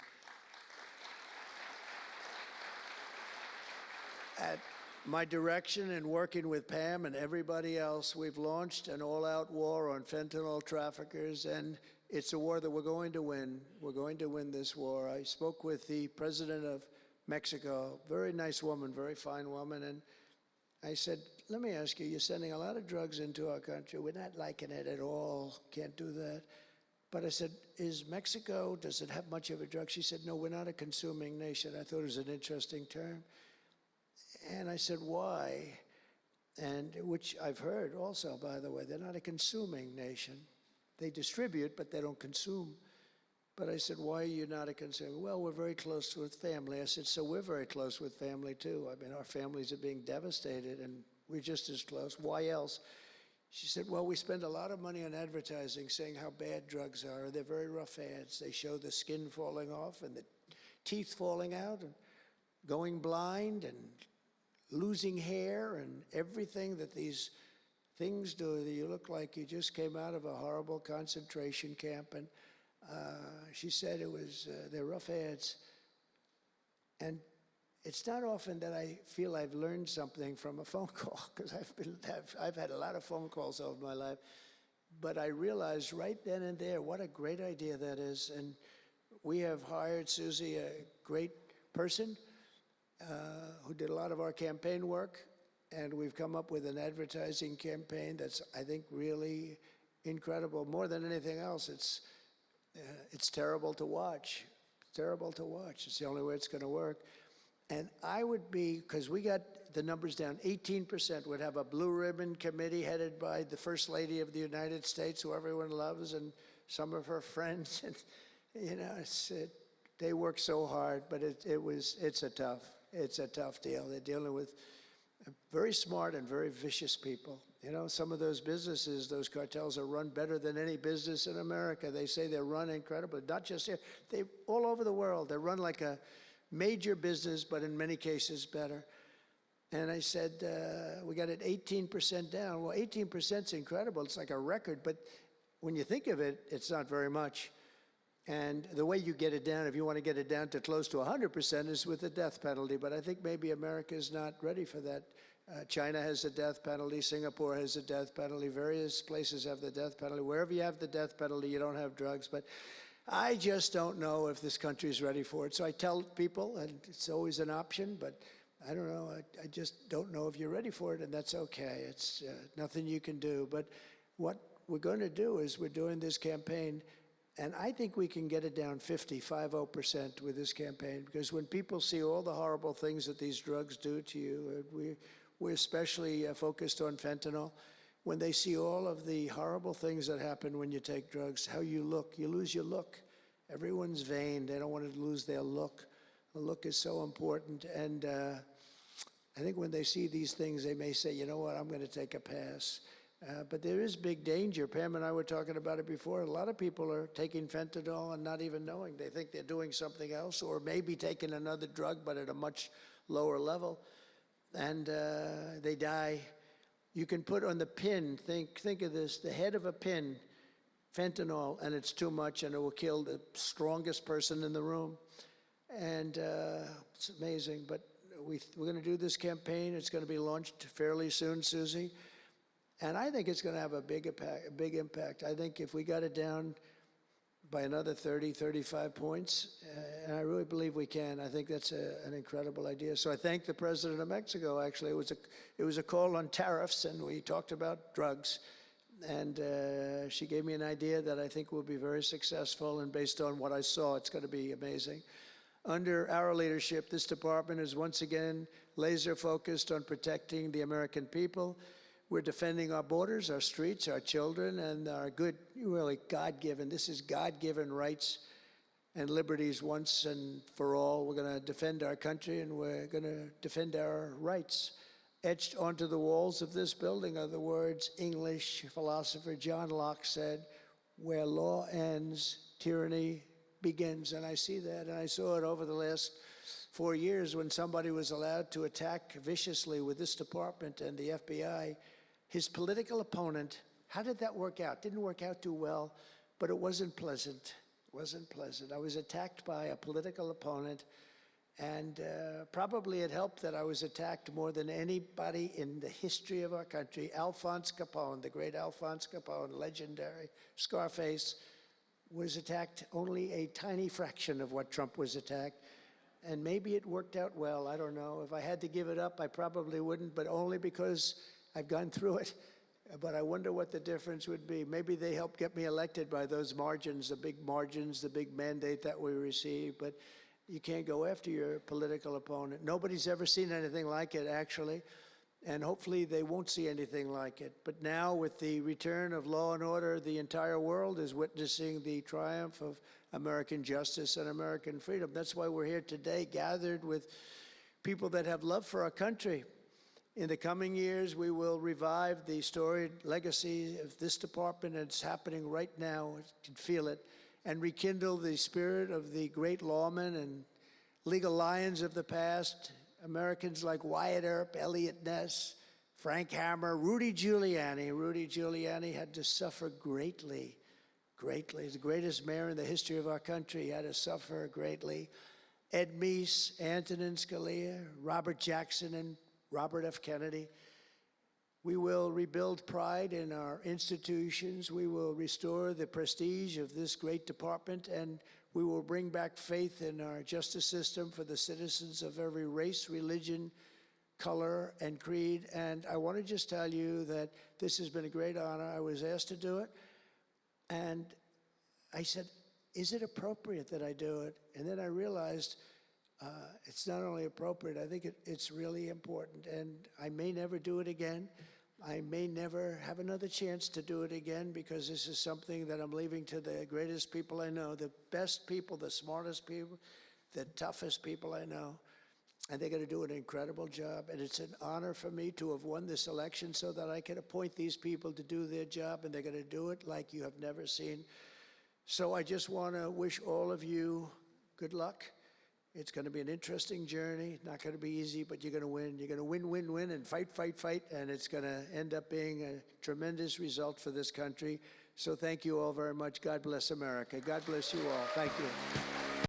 At my direction and working with Pam and everybody else, we've launched an all-out war on fentanyl traffickers, and it's a war that we're going to win. We're going to win this war. I spoke with the president of Mexico, very nice woman, very fine woman, and I said, let me ask you, you're sending a lot of drugs into our country. We're not liking it at all. Can't do that. But I said, is Mexico, does it have much of a drug? She said, no, we're not a consuming nation. I thought it was an interesting term. And I said, why? And which I've heard also, by the way, they're not a consuming nation. They distribute, but they don't consume. But I said, why are you not a consumer? Well, we're very close with family. I said, so we're very close with family, too. I mean, our families are being devastated, and we're just as close. Why else? She said, well, we spend a lot of money on advertising saying how bad drugs are. They're very rough ads. They show the skin falling off and the teeth falling out and going blind and losing hair and everything that these things do. You look like you just came out of a horrible concentration camp. And she said it was, they're rough ads. And it's not often that I feel I've learned something from a phone call, because I've had a lot of phone calls over my life. But I realized right then and there what a great idea that is. And we have hired Susie, a great person, who did a lot of our campaign work, and we've come up with an advertising campaign that's, I think, really incredible. More than anything else, it's terrible to watch. Terrible to watch. It's the only way it's going to work. And I would be, because we got the numbers down, 18% would have a blue ribbon committee headed by the First Lady of the United States, who everyone loves, and some of her friends. And, you know, they work so hard, but it's a tough deal. They're dealing with very smart and very vicious people. You know, some of those businesses, those cartels are run better than any business in America. They say they're run incredibly, not just here, they all over the world. They're run like a major business, but in many cases better. And I said, we got it 18% down. Well, 18% is incredible. It's like a record, but when you think of it, it's not very much. And the way you get it down, if you want to get it down to close to 100%, is with the death penalty. But I think maybe America is not ready for that. China has a death penalty. Singapore has a death penalty. Various places have the death penalty. Wherever you have the death penalty, you don't have drugs. But I just don't know if this country is ready for it. So I tell people, and it's always an option, but I don't know. I just don't know if you're ready for it, and that's okay. It's nothing you can do. But what we're going to do is we're doing this campaign And I think we can get it down 50% with this campaign, because when people see all the horrible things that these drugs do to you, we're especially focused on fentanyl. When they see all of the horrible things that happen when you take drugs, how you look, you lose your look. Everyone's vain. They don't want to lose their look. The look is so important. And I think when they see these things, they may say, you know what, I'm going to take a pass. But there is big danger. Pam and I were talking about it before. A lot of people are taking fentanyl and not even knowing. They think they're doing something else, or maybe taking another drug, but at a much lower level. And they die. You can put on the pin, think of this, the head of a pin, fentanyl, and it's too much, and it will kill the strongest person in the room. And it's amazing. But we're going to do this campaign. It's going to be launched fairly soon, Susie. And I think it's going to have a big impact. I think if we got it down by another 30, 35 points, and I really believe we can, I think that's an incredible idea. So I thank the President of Mexico, actually. It was a call on tariffs, and we talked about drugs. And she gave me an idea that I think will be very successful, and based on what I saw, it's going to be amazing. Under our leadership, this department is once again laser focused on protecting the American people. We're defending our borders, our streets, our children, and our good, really God-given, this is God-given rights and liberties once and for all. We're going to defend our country, and we're going to defend our rights. Etched onto the walls of this building are the words English philosopher John Locke said, "Where law ends, tyranny begins." And I see that, and I saw it over the last 4 years when somebody was allowed to attack viciously with this department and the FBI. His political opponent, how did that work out? Didn't work out too well, but it wasn't pleasant. It wasn't pleasant. I was attacked by a political opponent, and probably it helped that I was attacked more than anybody in the history of our country. Alphonse Capone, the great Alphonse Capone, legendary, Scarface, was attacked only a tiny fraction of what Trump was attacked. And maybe it worked out well, I don't know. If I had to give it up, I probably wouldn't, but only because I've gone through it. But I wonder what the difference would be. Maybe they helped get me elected by those margins, the big mandate that we received. But you can't go after your political opponent. Nobody's ever seen anything like it, actually. And hopefully they won't see anything like it. But now, with the return of law and order, the entire world is witnessing the triumph of American justice and American freedom. That's why we're here today, gathered with people that have love for our country. In the coming years, we will revive the storied legacy of this department, and it's happening right now. You can feel it. And rekindle the spirit of the great lawmen and legal lions of the past, Americans like Wyatt Earp, Elliot Ness, Frank Hammer, Rudy Giuliani. Rudy Giuliani had to suffer greatly, greatly. He's the greatest mayor in the history of our country. He had to suffer greatly. Ed Meese, Antonin Scalia, Robert Jackson, and Robert F. Kennedy. We will rebuild pride in our institutions. We will restore the prestige of this great department, and we will bring back faith in our justice system for the citizens of every race, religion, color, and creed. And I want to just tell you that this has been a great honor. I was asked to do it, and I said, is it appropriate that I do it? And then I realized it's not only appropriate, I think it's really important. And I may never do it again. I may never have another chance to do it again, because this is something that I'm leaving to the greatest people I know, the best people, the smartest people, the toughest people I know. And they're going to do an incredible job. And it's an honor for me to have won this election so that I can appoint these people to do their job, and they're going to do it like you have never seen. So I just want to wish all of you good luck. It's going to be an interesting journey. Not going to be easy, but you're going to win. You're going to win, win, win, and fight, fight, fight, and it's going to end up being a tremendous result for this country. So thank you all very much. God bless America. God bless you all. Thank you.